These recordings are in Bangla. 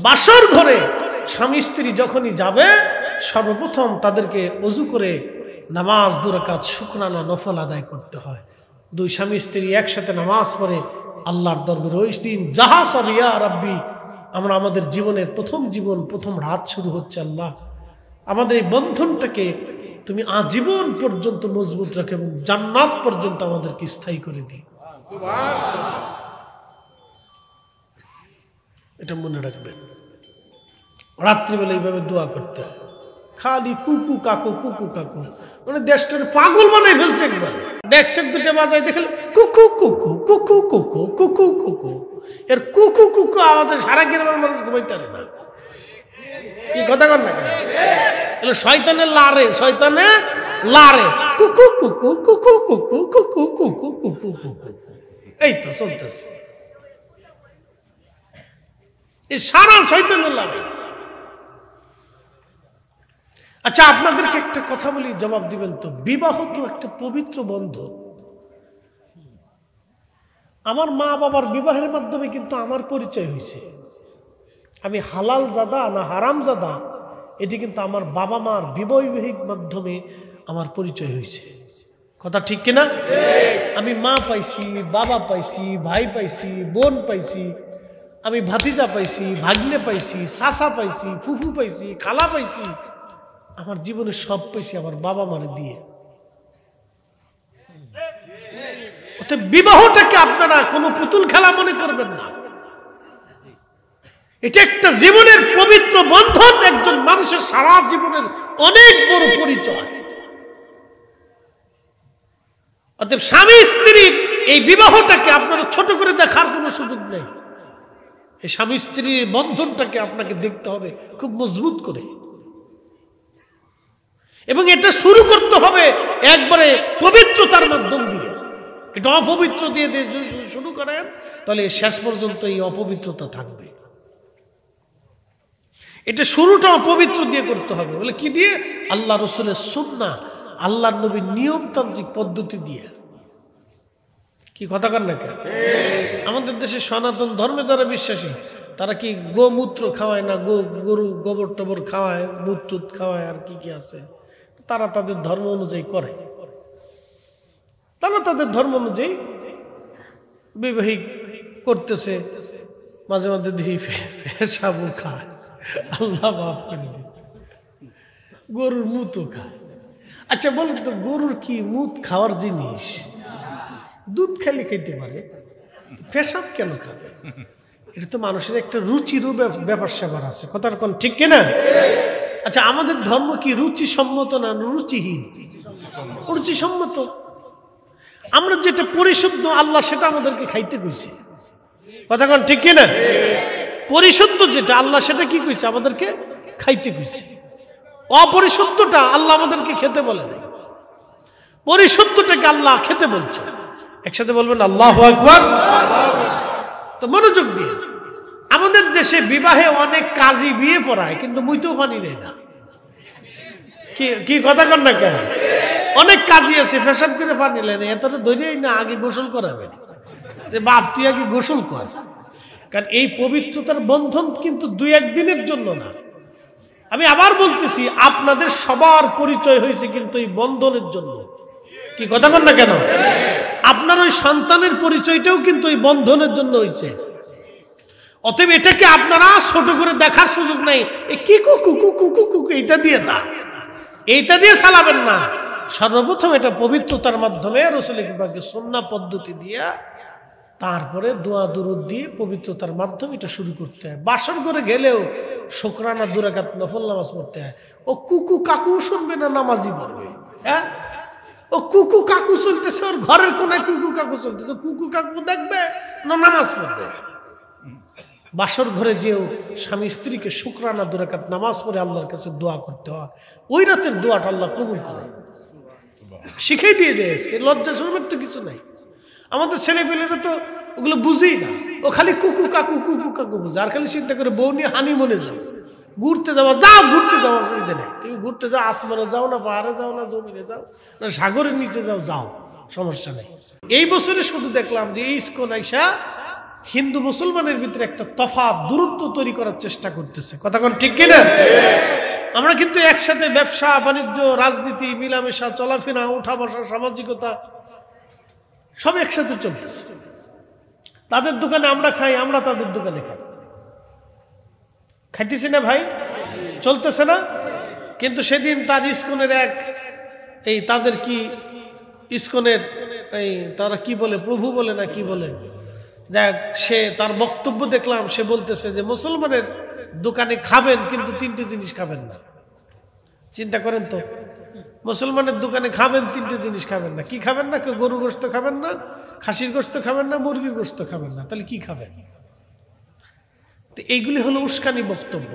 বাসর ঘরে স্বামী স্ত্রী যখনই যাবে সর্বপ্রথম তাদেরকে ওযু করে নামাজ 2 রাকাত শুকরানা নফল আদায় করতে হয়। 2 স্বামী স্ত্রী একসাথে নামাজ পড়ে আল্লাহর দরবারে ওই দিন যাহা সব ইয়া রাব্বি, আমরা আমাদের জীবনের প্রথম রাত শুরু হচ্ছে, আল্লাহ আমাদের এই বন্ধনটাকে তুমি আজীবন পর্যন্ত মজবুত রাখো এবং জান্নাত পর্যন্ত আমাদেরকে স্থায়ী করে দিও। সুবহানাল্লাহ। এটা মনে রাখবেন, রাত্রিবেলা এইভাবে দোয়া করতে হয়। খালি কুকু কাকু কুকু কাকু, মানে দেশটার পাগল বানাই ফেলছে একবার। ডেক্সের দুটো বাজায় দেখলে কুকু কুকু কুকু কুকু কুকু কুকু, এর কুকু কুকু আওয়াজে সারা গ্রামের মানুষ ঘুমাইতে পারে না। কি কথা কর না, এগুলো শয়তানের লারে, শয়তানের লারে কুকু কুকু কুকু কুকু কুকু কুকু কুকু কুকু, এই তো চলতেছে, এই সারা শয়তানের লারে। আচ্ছা, আপনাদেরকে একটা কথা বলি, জবাব দিবেন তো। বিবাহ তো একটা পবিত্র বন্ধন। আমার মা বাবার বিবাহের মাধ্যমে কিন্তু আমার পরিচয় হয়েছে। আমি হালাল জাদা না হারাম জাদা, এটি কিন্তু আমার বাবা মার বৈবাহিক মাধ্যমে আমার পরিচয় হয়েছে। কথা ঠিক কিনা? আমি মা পাইছি, বাবা পাইছি, ভাই পাইছি, বোন পাইছি, আমি ভাতিজা পাইছি, ভাগ্নে পাইছি, চাচা পাইছি, ফুফু পাইছি, খালা পাইছি। আমার জীবনে সব পাইছি আমার বাবা মারে দিয়ে। বিবাহটাকে আপনারা কোনো পুতুল খেলা মনে করবেন না। এটা একটা জীবনের পবিত্র বন্ধন, একজন মানুষের সারা জীবনের অনেক বড় পরিচয়। অতএব স্বামী স্ত্রীর এই বিবাহটাকে আপনারা ছোট করে দেখার কোনো সুযোগ নেই। এই স্বামী স্ত্রীর বন্ধনটাকে আপনাকে দেখতে হবে খুব মজবুত করে, এবং এটা শুরু করতে হবে একবারে পবিত্রতার মাধ্যম দিয়ে। এটা অপবিত্র দিয়ে শুরু করেন, তাহলে শেষ পর্যন্ত এই অপবিত্রতা থাকবে। এটা শুরুটা অপবিত্র দিয়ে করতে হবে। বলে কি দিয়ে? আল্লাহ রসুলের সুন্নাহ, আল্লাহর নবীর নিয়মতান্ত্রিক পদ্ধতি দিয়ে। কি কথা কর না কেন? আমাদের দেশে সনাতন ধর্মে যারা বিশ্বাসী, তারা কি গোমূত্র খাওয়ায় না, গরু গোবর টবর খাওয়ায়, মুত খাওয়ায়, আর কি কি আছে, তারা তাদের ধর্ম অনুযায়ী করে। তারা তাদের ধর্ম অনুযায়ী বৈবাহিক করতেছে। মাঝে মাঝে দেখি পেশাবু খায়, আল্লাহ মাফ করে দিন, গরুর মুতও খায়। আচ্ছা বলুন তো, গরুর কি মুত খাওয়ার জিনিস? দুধ খেলে খেতে পারে, পেশাব কেন খাবে? এটা তো মানুষের একটা রুচিরও ব্যাপার স্যাপার আছে। কথার কোন ঠিক কিনা? আচ্ছা, আমাদের ধর্ম কি রুচিসম্মত না রুচিহীন? রুচিসম্মত। আমরা যেটা পরিশুদ্ধ, আল্লাহ সেটা আমাদেরকে খাইতে কইছে। কথা কোন ঠিক কিনা? পরিশুদ্ধ যেটা, আল্লাহ সেটা কি কইছে? আমাদেরকে খাইতে কইছে। অপরিশুদ্ধটা আল্লাহ আমাদেরকে খেতে বলে নাই, পরিশুদ্ধটাকে আল্লাহ খেতে বলছে। একসাথে বলবেন আল্লাহু আকবার। তো মনোযোগ দিয়ে, আমাদের দেশে বিবাহে অনেক কাজী বিয়ে পড়ায়, কিন্তু মুইতেও পানি নেই না। কি কথা কন না কেন? অনেক কাজী আছে পেশাব করে পানি নেয় না, এত ধরেই না আগে গোসল করাবেন। বাপ তুই আগে গোসল কর। কারণ এই পবিত্রতার বন্ধন কিন্তু 2-1 দিনের জন্য না। আমি আবার বলতেছি, আপনাদের সবার পরিচয় হয়েছে কিন্তু এই বন্ধনের জন্য। কি কথা কন না কেন? আপনার ওই সন্তানের পরিচয়টাও কিন্তু এই বন্ধনের জন্য হয়েছে। অতএব এটাকে আপনারা ছোট করে দেখার সুযোগ নাই। কি কুকু কুকু কুকু, এইটা দিয়ে না, এইটা দিয়ে চালাবেন না। সর্বপ্রথম এটা পবিত্রতার মাধ্যমে রাসূল পাকের সুন্নাহ পদ্ধতি দিয়ে, তারপরে দোয়া দুরূদ দিয়ে পবিত্রতার মাধ্যমে এটা শুরু করতে হয়। বাসর করে গেলেও শুকরানা 2 রাকাত নফল নামাজ পড়তে হয়। ও কুকু কাকু শুনবে না, নামাজই পড়বে। হ্যাঁ, ও কুকু কাকু চলতেছে, ওর ঘরের কোনায় কুকু কাকু চলতেছে, কুকু কাকু দেখবে না নামাজ পড়বে। বাসর ঘরে যেও স্বামী স্ত্রীকে শুকরানা 2 রাকাত নামাজ পড়ে আল্লাহর কাছে দোয়া করতে হয়। ওই রাতের দোয়াটা আল্লাহ কবুল করে। শিখাই দিয়ে যায়। লজ্জা শরমের তো কিছু নাই। আমাদের ছেলে পেলেরা তো ওগুলো বুঝেই না, ও খালি কুকু কাকু বুঝে, আর খালি চিন্তা করে বউ নিয়ে হানিমুনে যাও, ঘুরতে যাওয়া, যাও ঘুরতে যাওয়ার অসুবিধা নেই। তুমি ঘুরতে যাও, আসমানে যাও না, পাহাড়ে যাও না, জমিনে যাও না, সাগরের নিচে যাও, যাও, সমস্যা নেই। এই বছরে শুধু দেখলাম যে এই ইসকন আইসা হিন্দু মুসলমানের ভিতরে একটা তফাৎ দূরত্ব তৈরি করার চেষ্টা করতেছে। কথা কোন ঠিক কিনা? আমরা কিন্তু একসাথে ব্যবসা বাণিজ্য, রাজনীতি, মিলামেশা, চলাফেরা, উঠা বসা, সামাজিকতা সব একসাথে চলতেছে। তাদের দোকানে আমরা খাই, আমরা তাদের দোকানে খাই, খাইতেছি না ভাই? চলতেছে না? কিন্তু সেদিন তার ইস্কনের এই তাদের কি ইস্কনের এই তারা কি বলে, প্রভু বলে না কি বলে, যাক সে তার বক্তব্য দেখলাম, সে বলতেছে যে মুসলমানের দোকানে খাবেন কিন্তু 3টে জিনিস খাবেন না। চিন্তা করেন তো, মুসলমানের দোকানে খাবেন 3টে জিনিস খাবেন না। কি খাবেন না? কেউ গরু গোশত খাবেন না, খাসির গোশত খাবেন না, মুরগির গোশত খাবেন না। তাহলে কি খাবেন? এইগুলি হলো উস্কানি বক্তব্য।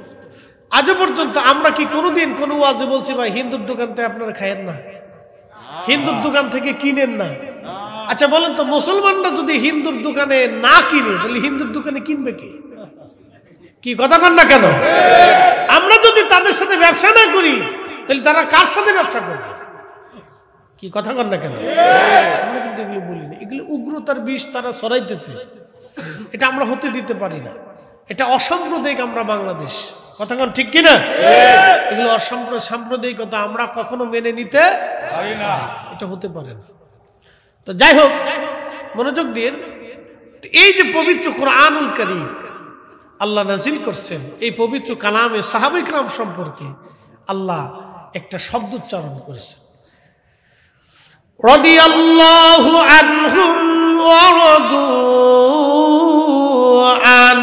আজও পর্যন্ত আমরা কি কোনোদিন কোনো ওয়াজে বলছি ভাই হিন্দুর দোকান থেকে আপনারা খায়েন না, হিন্দুর দোকান থেকে কিনেন না? আচ্ছা বলেন তো, মুসলমানরা যদি হিন্দুর দোকানে না কিনে তাহলে হিন্দুর দোকানে কিনবে কি? কি কথা কন না কেন? আমরা যদি তাদের সাথে ব্যবসা না করি তাহলে তারা কার সাথে ব্যবসা করবে? কি কথা কন না কেন? আমরা কিন্তু এগুলো বলি না। এগুলো উগ্রতার বিষ তারা ছড়াইতেছে, এটা আমরা হতে দিতে পারি না। এটা অসাম্প্রদায়িক আমরা বাংলাদেশ। কথা কন ঠিক কিনা? এগুলো সাম্প্রদায়িকতা আমরা কখনো মেনে নিতে পারি না, এটা হতে পারে না। তো যাই হোক, মনোযোগ দিয়ে, এই যে পবিত্র কোরআনুল কারীম আল্লাহ নাজিল করছেন, এই পবিত্র কালামে সাহাবায়ে কিরাম সম্পর্কে আল্লাহ একটা শব্দ উচ্চারণ করেছেন, রাদিয়াল্লাহু আনহুম ওয়া রাদু আন।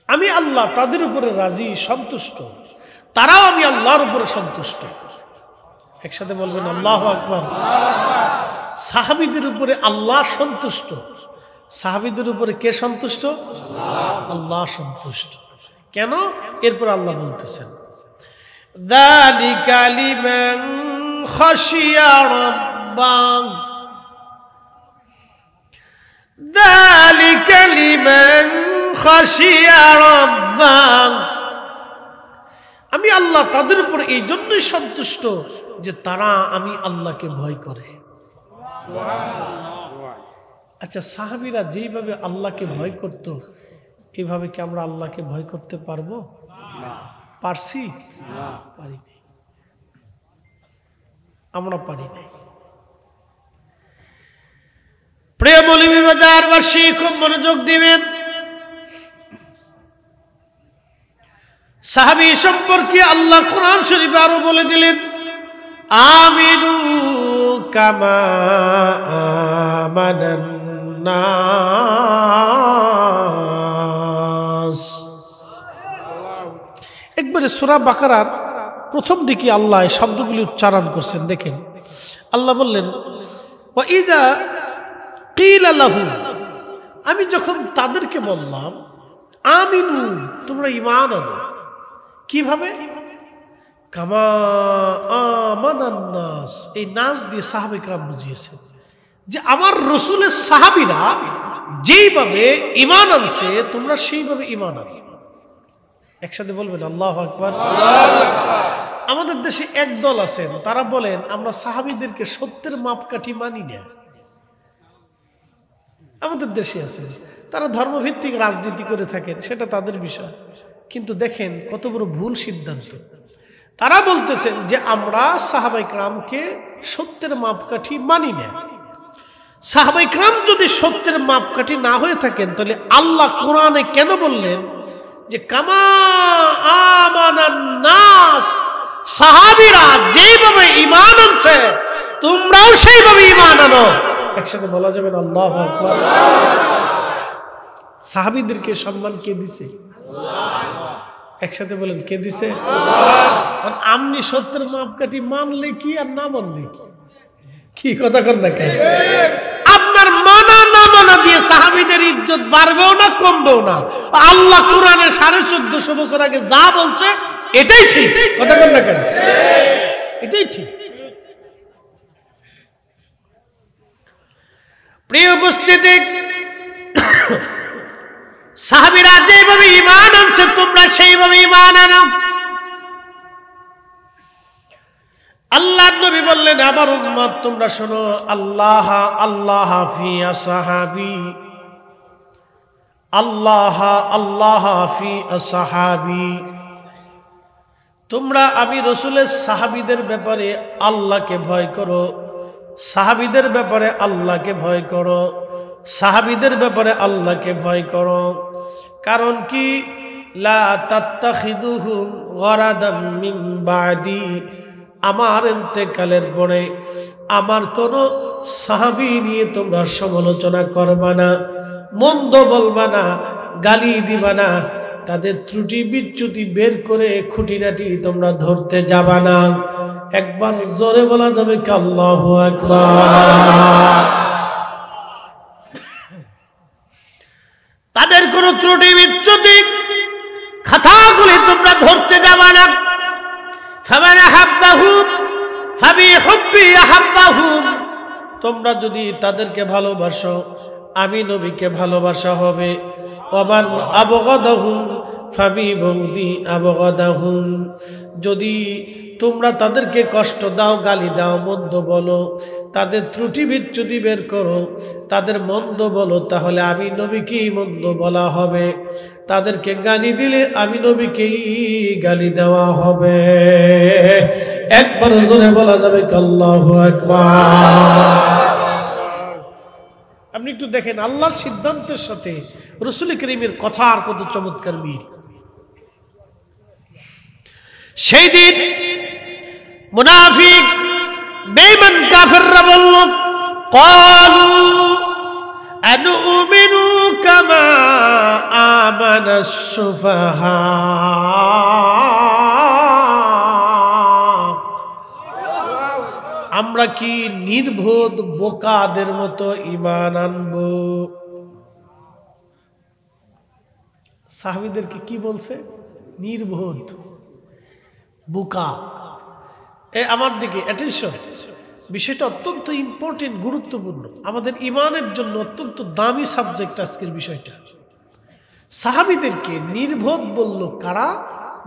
আমি আল্লাহ তাদের উপরে রাজি, সন্তুষ্ট, তারাও আমি আল্লাহর উপরে সন্তুষ্ট। একসাথে বলবেন আল্লাহু আকবার। সাহাবীদের উপরে আল্লাহ সন্তুষ্ট। সাহাবীদের উপরে কে সন্তুষ্ট? আল্লাহ সন্তুষ্ট। কেন? এরপর আল্লাহ বলতেছেন, যালিকা লিমান খাশিয়া রাব্বাহ, যালিকা লিমান খাশিয়া রাব্বাহ। আমি আল্লাহ তাদের উপর এই জন্যই সন্তুষ্ট যে তারা আমি আল্লাহকে ভয় করে। আচ্ছা, সাহাবীরা যেইভাবে আল্লাহকে ভয় করত, এইভাবে কি আমরা আল্লাহকে ভয় করতে পারবো? পারছি? পারি নাই, আমরা পারি নাই। প্রিয় মৌলভী বাজারবাসী খুব মনোযোগ দিবেন। সাহাবী সম্পর্কে আল্লাহ কোরআন শরীফে আরো বলে দিলেন, আমিনু কামা আমানান নাস। একবারে সূরা বাকারার প্রথম দিকে আল্লাহ এই শব্দগুলি উচ্চারণ করছেন। দেখেন, আল্লাহ বললেন, ওয়া ইযা কিলা লাহুম, আমি যখন তাদেরকে বললাম আমিনু, তোমরা ঈমান আনো। কিভাবে? কামা আমানান নাস, এই নাস দিয়ে সাহাবায়ে কিরাম বুঝিয়েছেন যে আমার রাসূলের সাহাবীরা যেইভাবে ঈমান আনছে তোমরা সেইভাবে ঈমান আনো। একসাথে বলবেন আল্লাহু আকবার। আমাদের দেশে একদল আছেন, তারা বলেন আমরা সাহাবীদেরকে সত্যের মাপকাঠি মানি না। আমাদের দেশে আছে, তারা ধর্মভিত্তিক রাজনীতি করে থাকেন, সেটা তাদের বিষয়। কিন্তু দেখেন কত বড় ভুল সিদ্ধান্ত। তারা বলতেছেন যে আমরা সাহাবায়ে কিরামকে সত্যের মাপকাঠি মানি না। সাহাবায়ে কিরাম যদি সত্যের মাপকাঠি না হয়ে থাকেন তাহলে আল্লাহ কোরআনে কেন বললেন যে কামা আমানান নাস, সাহাবীরা যেভাবে ঈমান আনছে তোমরাও সেইভাবে ঈমান আনো। একসাথে বলা যাবে না আল্লাহু আকবার। সাহাবীদেরকে সম্মান কে দিছে? একসাথে বলেন কে দিছে? আপনি সত্যের মাপকাঠি মানলে কি আর না মানলে কি? কি কথা কন না কেন? আপনার মানা না মানা দিয়ে সাহাবীদের ইজ্জত বাড়বেও না কমবেও না। আল্লাহ কোরআনে 1450 বছর আগে যা বলছে এটাই ঠিক। কথা কন না কেন? এটাই ঠিক। প্রিয় উপস্থিতি, সাহাবীরা যেভাবে ঈমান আনছে তোমরা সেইভাবে ঈমান আনো। আল্লাহর নবী বললেন, আমার উম্মত তোমরা শোনো, আল্লাহ আল্লাহ ফি আসহাবি, আল্লাহ আল্লাহ ফি আসহাবি। তোমরা আমি রাসূলের সাহাবীদের ব্যাপারে আল্লাহকে ভয় করো, সাহাবীদের ব্যাপারে আল্লাহকে ভয় করো, সাহাবীদের ব্যাপারে আল্লাহকে ভয় করো। কারণ কি, লা তাত্তাখিদুহুম গরাদাম মিন বাদি, আমার ইন্তেকালের পরে আমার কোন সাহাবী নিয়ে তোমরা সমালোচনা করবা না, মন্দ বলবা না, গালি দিবা না, তাদের ত্রুটি বিচ্যুতি বের করে খুঁটিনাটি তোমরা ধরতে যাবা না। একবার জোরে বলা যাবে কি আল্লাহু আকবার। তাদের কোন ত্রুটি বিচ্যুতি খাতাগুলি তোমরা ধরতে যাবা না। ফামান আহাব্বাহুম ফাবিহুব্বি আহাব্বাহুম, তোমরা যদি তাদেরকে ভালোবাসো আমি নবীকে ভালোবাসা হবে। ওমান আবগাদাহুম ফাবিবুগদি আবগাদাহুম, যদি তোমরা তাদেরকে কষ্ট দাও, গালি দাও, মন্দ বলো, তাদের ত্রুটি বিচ্যুতি বের করো, তাদের মন্দ বলো, তাহলে আমি নবীকেই মন্দ বলা হবে। তাদেরকে গালি দিলে আমি নবীকেই গালি দেওয়া হবে। একবার জোরে বলা যাবে আল্লাহু আকবার। আপনি একটু দেখেন আল্লাহর সিদ্ধান্তের সাথে রাসূল কারীমের কথা আর কত চমৎকার মিল। সেই দিন মুনাফিক বেঈমান কাফেররা বলল, ক্বালু আনুমিনু কামা আমানাস সুফাহা, আমরা কি নির্বোধ বোকাদের মতো ঈমান আনবো? সাহাবীদেরকে কি বলছে? নির্বোধ, বোকা। আমার দিকে অ্যাটেনশন, বিষয়টা অত্যন্ত ইম্পর্টেন্ট, গুরুত্বপূর্ণ, আমাদের ঈমানের জন্য অত্যন্ত দামি সাবজেক্ট আজকের বিষয়টা। সাহাবীদেরকে নির্বোধ বলল কারা?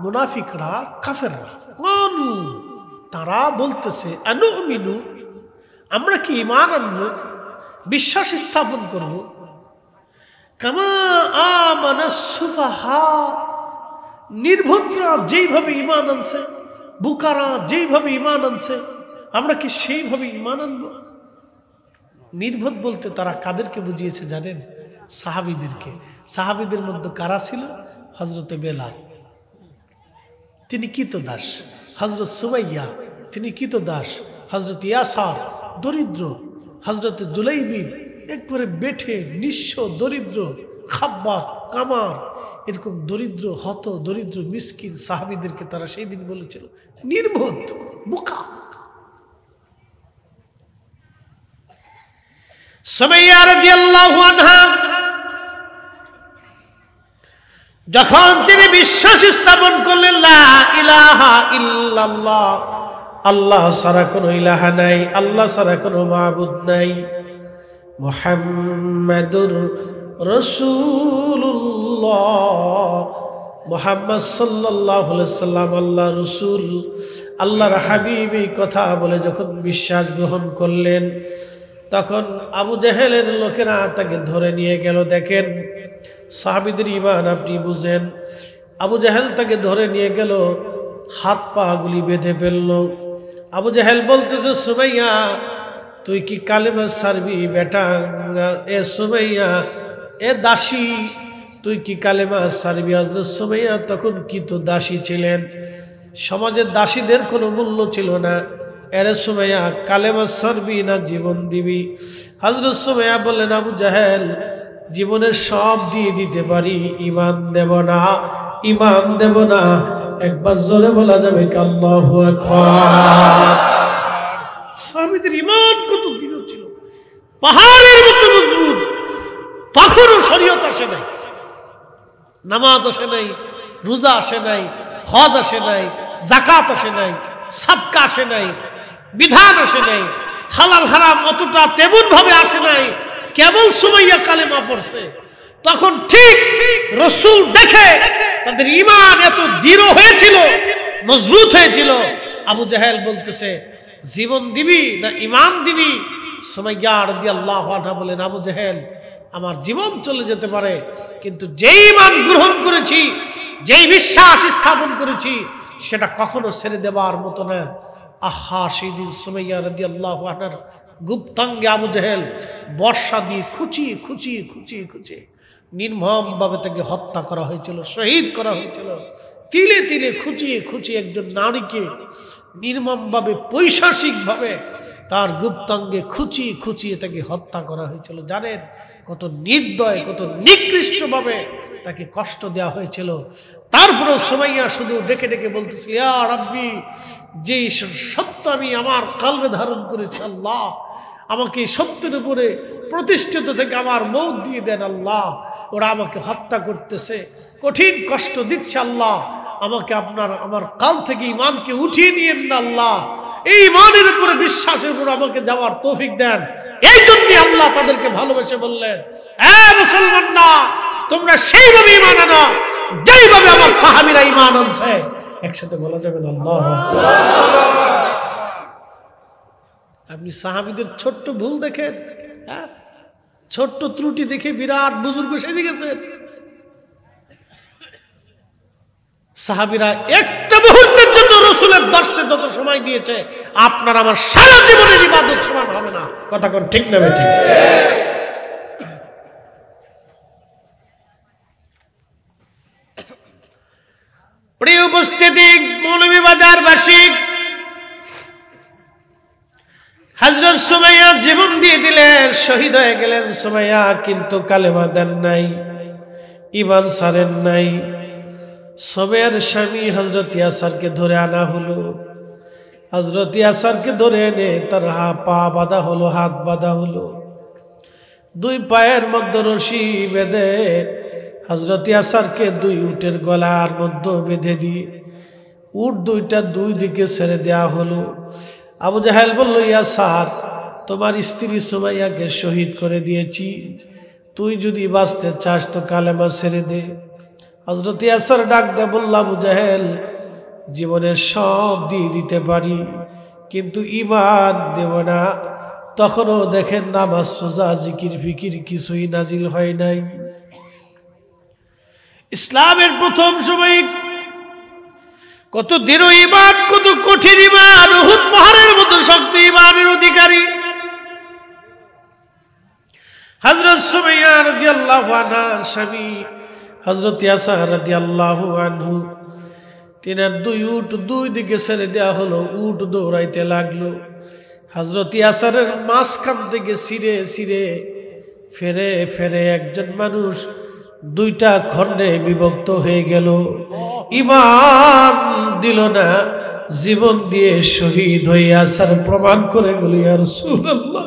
মুনাফিকরা, কাফেররা। ক্বালু, তারা বলতেছে, আনুমিনু, আমরা কি ঈমান আনবো, বিশ্বাস স্থাপন করব, কামা আমানাস সুফাহা, নির্বোধরা যেইভাবে ঈমান আনছে, বুকারা যেইভাবে ঈমান আনছে, আমরা কি সেইভাবে ঈমান আনবো? নির্বোধ বলতে তারা কাদেরকে বুঝিয়েছে জানেন? সাহাবীদেরকে। সাহাবীদের মধ্যে কারা ছিল? হযরত বেলাল, তিনি কৃতদাস। হযরত সুমাইয়া, তিনি কৃতদাস। হযরত ইয়াসার, দরিদ্র। হযরত জুলাইবিব, একবারে বেঠে নিঃস্ব দরিদ্র। খাব্বাব, কামার, এরকম দরিদ্র, হত দরিদ্র মিসকিন সাহাবীদেরকে তারা সেই দিন বলেছিল নির্বোধ, বোকা। সুমাইয়া রাদিয়াল্লাহু আনহা যখন তিনি বিশ্বাস স্থাপন করলেন, লা ইলাহা ইল্লাল্লাহ, আল্লাহ ছাড়া কোনো ইলাহা নাই, আল্লাহ ছাড়া কোনো মাবুদ নাই, মুহাম্মাদুর রাসূলুল্লাহ, মুহাম্মদ সাল্লাল্লাহু আলাইহি সাল্লাম আল্লাহর রাসূল, আল্লাহর হাবিব, এই কথা বলে যখন বিশ্বাস গ্রহণ করলেন, তখন আবু জেহেলের লোকেরা তাকে ধরে নিয়ে গেল। দেখেন সাহাবীদের ঈমান আপনি বুঝেন। আবু জেহেল তাকে ধরে নিয়ে গেল, হাত পা গুলি বেঁধে ফেলল। আবু জেহেল বলতেছে, সুমাইয়া তুই কি কালেমা ছাড়বি বেটা? এ সুমাইয়া, এ দাসী, তুই কি কালেমা ছাড়বি? হযরত সুমাইয়া তখন কি তো দাসী ছিলেন, সমাজের দাসীদের কোনো মূল্য ছিল না। এরে সুমাইয়া, কালেমা ছাড়বি না জীবন দিবি? হযরত সুমাইয়া বললেন, আবু জেহেল, জীবনের সব দিয়ে দিতে পারি, ঈমান দেব না, ঈমান দেব না। একবার জোরে বলা যাবে কি আল্লাহু আকবার। সাহাবীদের ঈমান কত দৃঢ় ছিল, পাহাড়ের মতো মজবুত। তখনও শরীয়ত আসে নাই, নামাজ আসে নাই, রোজা আসে নাই, হজ আসে নাই, যাকাত আসে নাই, সাদকা আসে নাই, বিধান আসে নাই, হালাল হারাম অতটা তেমন ভাবে আসে নাই। কেবল সুমাইয়া কালেমা পড়ছে, তখন ঠিক রাসূল দেখে তাদের ঈমান এত দৃঢ় হয়েছিল, মজবুত হয়েছিল। আবু জাহেল বলতেছে জীবন দিবি না ঈমান দিবি? সুমাইয়া রাদিয়াল্লাহু আনহা বলেন, আবু জাহেল আমার জীবন চলে যেতে পারে, কিন্তু যেই ঈমান গ্রহণ করেছি, যেই বিশ্বাস স্থাপন করেছি, সেটা কখনো ছেড়ে দেওয়ার মতো না। আহা, সেই দিন সুমাইয়া রাদিয়াল্লাহু আনহার গুপ্তাঙ্গে আবু জাহেল বর্ষা দিয়ে খুঁচিয়ে খুঁচিয়ে খুঁচিয়ে খুঁচিয়ে নির্মমভাবে তাকে হত্যা করা হয়েছিল, শহীদ করা হয়েছিল। তিলে তিলে খুঁচিয়ে খুঁচিয়ে একজন নারীকে নির্মমভাবে পৈশাচিকভাবে তার গুপ্তাঙ্গে খুঁচিয়ে খুঁচিয়ে তাকে হত্যা করা হয়েছিল। জানেন কত নির্দয়, কত নিকৃষ্টভাবে তাকে কষ্ট দেওয়া হয়েছিল। তারপরেও সুমাইয়া শুধু ডেকে ডেকে বলতেছিল, ইয়া রাব্বি, যে সত্য আমি আমার কলবে ধারণ করেছি, আল্লাহ আমাকে সত্যের উপরে প্রতিষ্ঠিত থেকে আমার মৌত দিয়ে দেন আল্লাহ। ওরা আমাকে হত্যা করতেছে, কঠিন কষ্ট দিচ্ছে আল্লাহ, আমাকে আমার কাল থেকে ঈমানকে উঠিয়ে নিয়েন না আল্লাহ। এই ঈমানের উপরে, বিশ্বাসের উপর আমাকে যাওয়ার তৌফিক দেন। এই জন্যই আল্লাহ তাদেরকে ভালোবেসে বললেন, মুসলমানরা তোমরা সেইভাবে ঈমান আনো যেইভাবে আমার সাহাবীরা ঈমান আনছে। একসাথে বলা যাবে না আল্লাহু আকবার। আপনি সাহাবীদের ছোট্ট ভুল দেখেন, ছোট্ট ত্রুটি দেখে বিরাট বুজুর্গ সেজে গেছেন। সাহাবীরা একটা মুহূর্তের জন্য রাসূলের দর্শে যত সময় দিয়েছে, আপনার আমার সারা জীবনের ইবাদত সমান হবে না। কথা কোন ঠিক না বেঠিক? প্রিয় উপস্থিতি, মৌলভীবাজারবাসী, হযরত সুমাইয়া জীবন দিয়ে দিলেন, শহীদ হয়ে গেলেন সুমাইয়া, কিন্তু কালেমা দেন নাই, ঈমান ছাড়েন নাই। সুমাইয়ার স্বামী হযরত ইয়াসারকে ধরে আনা হলো। হযরত ইয়াসারকে ধরে এনে তার পা বাঁধা হলো, হাত বাঁধা হলো, দুই পায়ের মধ্যে রশি বেঁধে হযরত ইয়াসারকে দুই উটের গলার মধ্যে বেঁধে দিয়ে উট দুইটা দুই দিকে ছেড়ে দেয়া হলো। আবু জাহেল বলল, ইয়াসার, তোমার স্ত্রী সুমাইয়াকে শহীদ করে দিয়েছি, তুই যদি বাঁচতে চাস তো কালেমা ছেড়ে দে। হযরত ইয়াসার ডাক দে বলল, আবু জাহেল, জীবনের সব দিয়ে দিতে পারি, কিন্তু ঈমান দেব না। তখনও দেখেন নামাজ, রোজা, জিকির ফিকির কিছুই নাজিল হয় নাই। ইসলামের প্রথম সময় কত দৃঢ় ঈমান, কত কঠিন ঈমান, উহুদ পাহাড়ের মতো শক্ত ঈমানের অধিকারী হযরত সুমাইয়া রাদিয়াল্লাহু আনহার স্বামী হযরত ইয়াসার রাদিয়াল্লাহু আনহু, তিনার দুই উট দুই দিকে ছেড়ে দেওয়া হলো, উট দৌড়াইতে লাগলো। হযরত ইয়াসারের মাঝখান থেকে ছিঁড়ে ছিঁড়ে ফেরে ফেরে একজন মানুষ দুইটা খণ্ডে বিভক্ত হয়ে গেল। ঈমান দিল না, জীবন দিয়ে শহীদ হয়ে আসার প্রমাণ করে গেল, ইয়া রাসূলুল্লাহ,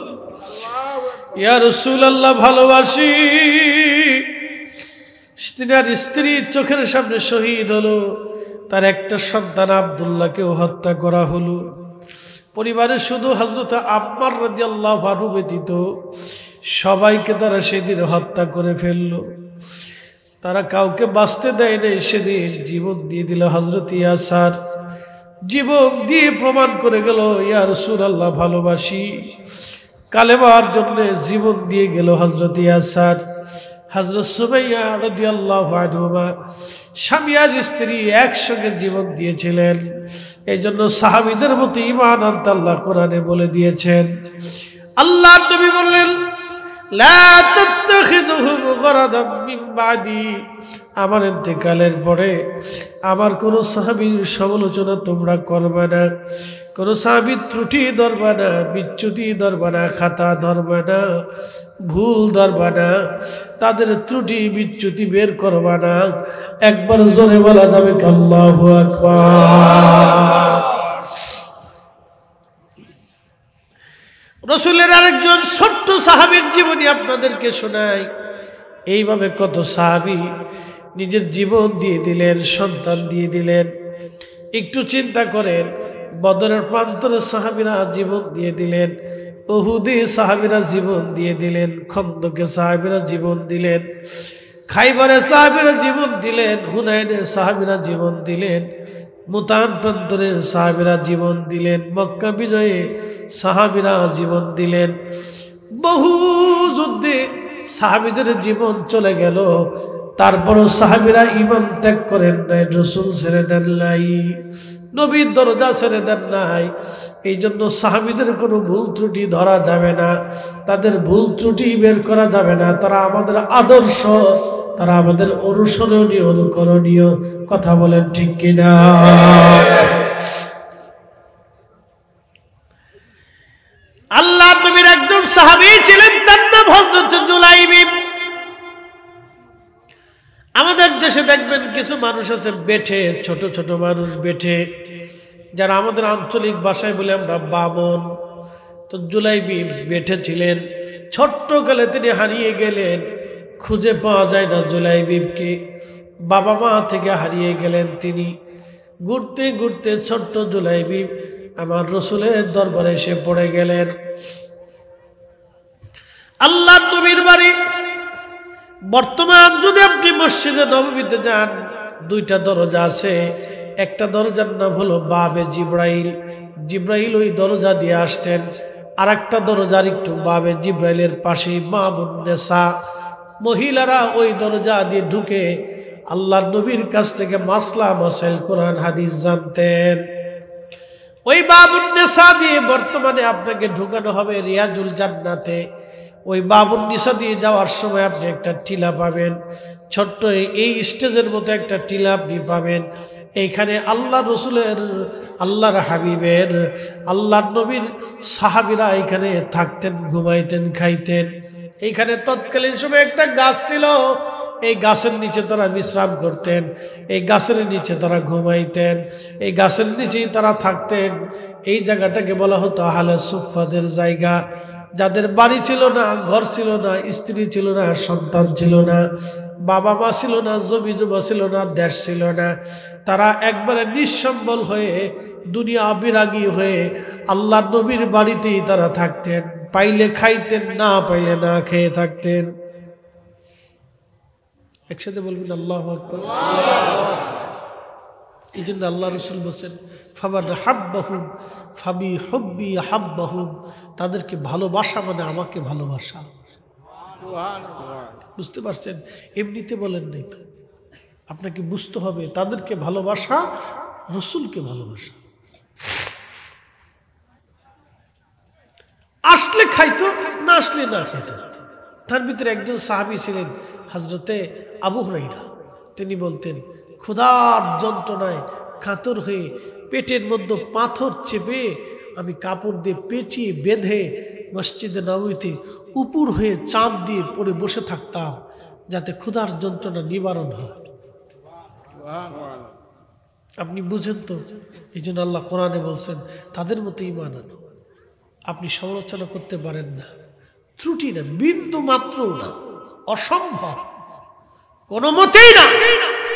ইয়া রাসূলুল্লাহ, ভালোবাসি। তিনার স্ত্রী চোখের সামনে শহীদ হলো, তার একটা সন্তান আব্দুল্লাহকেও হত্যা করা হলো। পরিবারে শুধু হযরত আম্মার রাদিয়াল্লাহু আনহু ব্যতীত সবাইকে তারা সেদিন হত্যা করে ফেললো। তারা কাউকে বাঁচতে দেয় নাই, সেদিন জীবন দিয়ে দিল হযরত ইয়াসার। জীবন দিয়ে প্রমাণ করে গেল, ইয়া রাসূলুল্লাহ, ভালোবাসি। কালেমার জন্য জীবন দিয়ে গেল হযরত ইয়াসার। হযরত সুমাইয়া রাদিয়াল্লাহু আনহা স্বামী আর স্ত্রী একসঙ্গে জীবন দিয়েছিলেন। এই জন্য সাহাবীদের মতো ঈমান আনতে আল্লাহ কোরআনে বলে দিয়েছেন। আল্লাহ নবী বললেন, লা তাত্তাখিযুহুম গরাদাম মিন বাদি, আমার ইন্তেকালের পরে আমার কোন সাহাবীর সমালোচনা তোমরা করবে না, কোন সাহাবীর ত্রুটি ধরবে না, বিচ্যুতি ধরবে না, খাতা ধরবে না, ভুল ধরবে না, তাদের ত্রুটি বিচ্যুতি বের করবে না। একবার জোরে বলা যাবে আল্লাহু আকবার। রাসূলের আরেকজন ছোট্ট সাহাবীর জীবনী আপনাদেরকে শোনাই। এইভাবে কত সাহাবী নিজের জীবন দিয়ে দিলেন, সন্তান দিয়ে দিলেন। একটু চিন্তা করেন, বদরের প্রান্তরে সাহাবীরা জীবন দিয়ে দিলেন, উহুদে সাহাবীরা জীবন দিয়ে দিলেন, খন্দকে সাহাবীরা জীবন দিলেন, খাইবারে সাহাবীরা জীবন দিলেন, হুনাইনে সাহাবীরা জীবন দিলেন। মুতান প্রান্তরে সাহাবীরা জীবন দিলেন, মক্কা বিজয়ে সাহাবীরা জীবন দিলেন, বহু যুদ্ধে সাহাবীদের জীবন চলে গেল, তারপরও সাহাবীরা ঈমান ত্যাগ করেন নাই, রাসূল ছেড়ে দেন নাই, নবীর দরজা ছেড়ে দেন নাই। এই জন্য সাহাবীদের কোনো ভুল ত্রুটি ধরা যাবে না, তাদের ভুল ত্রুটি বের করা যাবে না। তারা আমাদের আদর্শ, তারা আমাদের অনুসরণীয়, অনুকরণীয়। কথা বলেন ঠিক কিনা? আল্লাহ নবীর একজন সাহাবী ছিলেন, তার নাম হযরত জুলাইবিব। আমাদের দেশে দেখবেন কিছু মানুষ আছে বেঠে, ছোট ছোট মানুষ বেঠে, যারা আমাদের আঞ্চলিক ভাষায় বলে আমরা বামন। তো জুলাইবিব বেঠে ছিলেন, ছোট্টকালে তিনি হারিয়ে গেলেন, খুঁজে পাওয়া যায় না জুলাইবিবকে, বাবা মা থেকে হারিয়ে গেলেন তিনি। ঘুরতে ঘুরতে ছোট্ট জুলাইবিব আমার রাসূলের দরবারে এসে পড়ে গেলেন। আল্লাহ নবীর বাড়ি বর্তমান যদি আপনি মসজিদে নববীতে যান, দুইটা দরজা আছে, একটা দরজার নাম হলো বাবে জিব্রাইল, জিব্রাইল ওই দরজা দিয়ে আসতেন। আর একটা দরজার একটু বাবে জিব্রাইলের পাশেই বাবুন নেসা, মহিলারা ওই দরজা দিয়ে ঢুকে আল্লাহ নবীর কাছ থেকে মাসলা মাসাইল কোরআন হাদিস জানতেন। ওই বাবুন নেসা দিয়ে বর্তমানে আপনাকে ঢুকানো হবে রিয়াজুল জান্নাতে। ওই বাবুন নিসা দিয়ে যাওয়ার সময় আপনি একটা টিলা পাবেন, ছোট্ট এই স্টেজের মতো একটা টিলা আপনি পাবেন। এইখানে আল্লাহ রসুলের, আল্লাহর হাবিবের, আল্লাহর নবীর সাহাবীরা এখানে থাকতেন, ঘুমাইতেন, খাইতেন। এইখানে তৎকালীন সময় একটা গাছ ছিল, এই গাছের নিচে তারা বিশ্রাম করতেন, এই গাছের নিচে তারা ঘুমাইতেন, এই গাছের নিচেই তারা থাকতেন। এই জায়গাটাকে বলা হতো আহলে সুফফাদের জায়গা। যাদের বাড়ি ছিল না, ঘর ছিল না, স্ত্রী ছিল না, সন্তান ছিল না, বাবা মা ছিল না, জমি জমা ছিল না, দেশ ছিল না, তারা একবারে নিঃসম্বল হয়ে, দুনিয়া বিরাগী হয়ে আল্লাহ নবীর বাড়িতেই তারা থাকতেন। পাইলে খাইতেন, না পাইলে না খেয়ে থাকতেন। একসাথে বলবেন আল্লাহু আকবার। এই জন্য আল্লাহ রসুল বলছেন, ফামান হাব্বাহুম ফাবি হুব্বি হাব্বাহুম, তাদেরকে ভালোবাসা মানে আমাকে ভালোবাসা। বুঝতে পারছেন? এমনিতে বলেন নাই তো, আপনাকে বুঝতে হবে তাদেরকে ভালোবাসা, রসুলকে ভালোবাসা। আসলে খাইতো, না আসলে না খাইতো। তার ভিতরে একজন সাহাবী ছিলেন হযরতে আবু হুরায়রা। তিনি বলতেন, ক্ষুধার যন্ত্রণায় কাতর হয়ে পেটের মধ্যে পাথর চেপে আমি কাপড় দিয়ে পেঁচিয়ে বেঁধে মসজিদে নববীতে উপর হয়ে চাপ দিয়ে পড়ে বসে থাকতাম, যাতে ক্ষুধার যন্ত্রণা নিবারণ হয়। আপনি বুঝেন তো? এই জন্য আল্লাহ কোরআনে বলছেন, তাদের মতো ঈমান আনো। আপনি সমালোচনা করতে পারেন না, ত্রুটি না, বিন্দু মাত্র না, অসম্ভব, কোন মতেই না।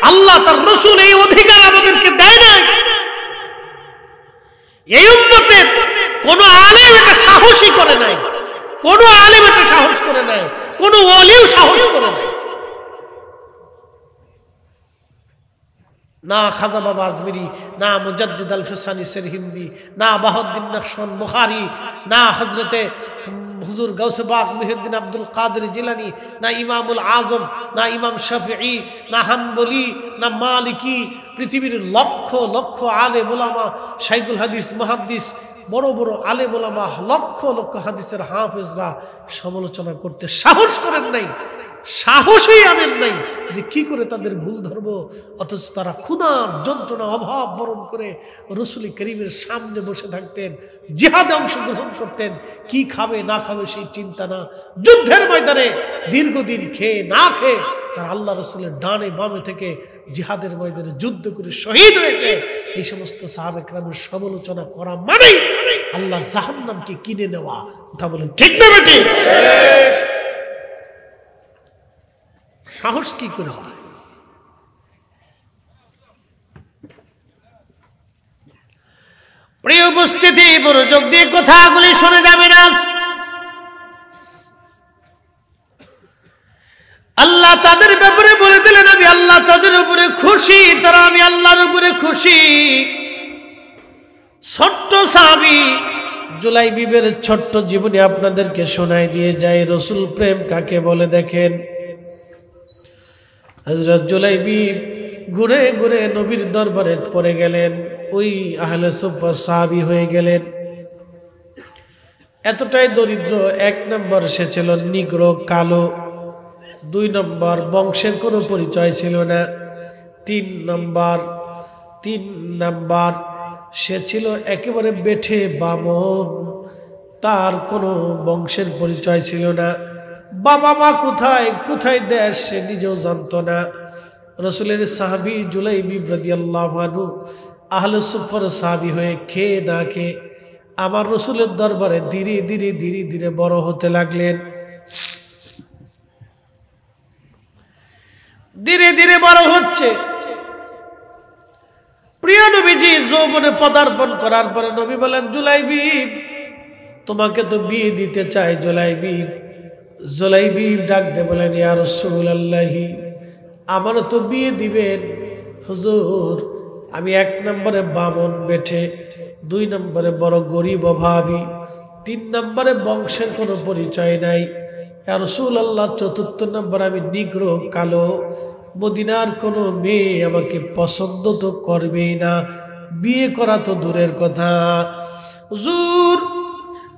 আল্লাহ তার রাসূল এই অধিকার আমাদেরকে দেয় না। এই উম্মতের কোন আলেম এটা সাহসী করে নাই, কোন আলেম এটা সাহস করে নাই, কোন ওলিও সাহস করে নাই। না খাজা বাবা আজমিরি, না মুজাদ্দিদ আল ফিসানি সিরহিন্দি, না বাহাউদ্দিন নকশবন্দ বুখারী, না হযরতে হুজুর গাউসে পাক মুহিউদ্দিন আব্দুল কাদের জিলানী, না ইমামুল আজম, না ইমাম শাফিঈ, না হাম্বলি, না মালিকি। পৃথিবীর লক্ষ লক্ষ আলেম উলামা, শাইখুল হাদিস, মুহাদ্দিস, বড় বড় আলেম উলামা, লক্ষ লক্ষ হাদিসের হাফেজরা সমালোচনা করতে সাহস করেন নাই, সাহসই আনেন নাই যে কি করে তাদের ভুল ধরবো। অথচ তারা ক্ষুধার যন্ত্রণা অভাব বরণ করে রাসূল করিমের সামনে বসে থাকতেন, জিহাদে অংশগ্রহণ করতেন। কি খাবে না খাবে সেই চিন্তা না, যুদ্ধের ময়দানে দীর্ঘদিন খেয়ে না খেয়ে তারা আল্লাহ রাসূলের ডানে বামে থেকে জিহাদের ময়দানে যুদ্ধ করে শহীদ হয়েছে। এই সমস্ত সাহাবে কেরামের সমালোচনা করা মানে আল্লাহ জাহান্নামকে কিনে নেওয়া। কথা বলেন ঠিক না বেটি? সাহস কি করে হয়? প্রিয় উপস্থিতি, মনোযোগ দিয়ে কথাগুলি শুনে যাবেন। আল্লাহ তাদের ব্যাপারে বলে দিলেন, আমি আল্লাহ তাদের উপরে খুশি। খুশি, তারা আমি আল্লাহর উপরে খুশি। ছোট্ট সাহাবী জুলাইবিবের ছোট্ট জীবনী আপনাদেরকে শোনাই দিয়ে যায় রসুল প্রেম কাকে বলে। দেখেন, হযরত জুলাইবিব ঘুরে ঘুরে নবীর দরবারে পড়ে গেলেন, ওই আহলে সুফফার সাহাবী হয়ে গেলেন। এতটাই দরিদ্র, 1 নম্বর সে ছিল নিগ্র, কালো। 2 নম্বর বংশের কোনো পরিচয় ছিল না। 3 নম্বর সে ছিল একেবারে বেঠে বামন, তার কোনো বংশের পরিচয় ছিল না। বাবা মা কোথায় কোথায় দেশ সে নিজেও জানতো না। রসুলের সাহাবী জুলাইবিব রাদিয়াল্লাহু আনহু আহলে সুফফার সাহাবী হয়ে খেয়ে না খেয়ে আমার রসুলের দরবারে ধীরে ধীরে ধীরে ধীরে বড় হতে লাগলেন। ধীরে ধীরে বড় হচ্ছে। প্রিয় নবীজি যৌবনে পদার্পণ করার পরে নবী বলেন, জুলাইবিব তোমাকে তো বিয়ে দিতে চাই। জুলাইবিব ডাক দিয়ে বলেন, ইয়া রাসূলুল্লাহি আমারও তো বিয়ে দিবেন হুজুর। আমি 1 নম্বরে বামন বেঠে, 2 নম্বরে বড় গরিব অভাবী, 3 নম্বরে বংশের কোনো পরিচয় নাই। ইয়া রাসূলুল্লাহ 4 নম্বর আমি নিগ্র, কালো। মদিনার কোনো মেয়ে আমাকে পছন্দ তো করবেই না, বিয়ে করা তো দূরের কথা। হুজুর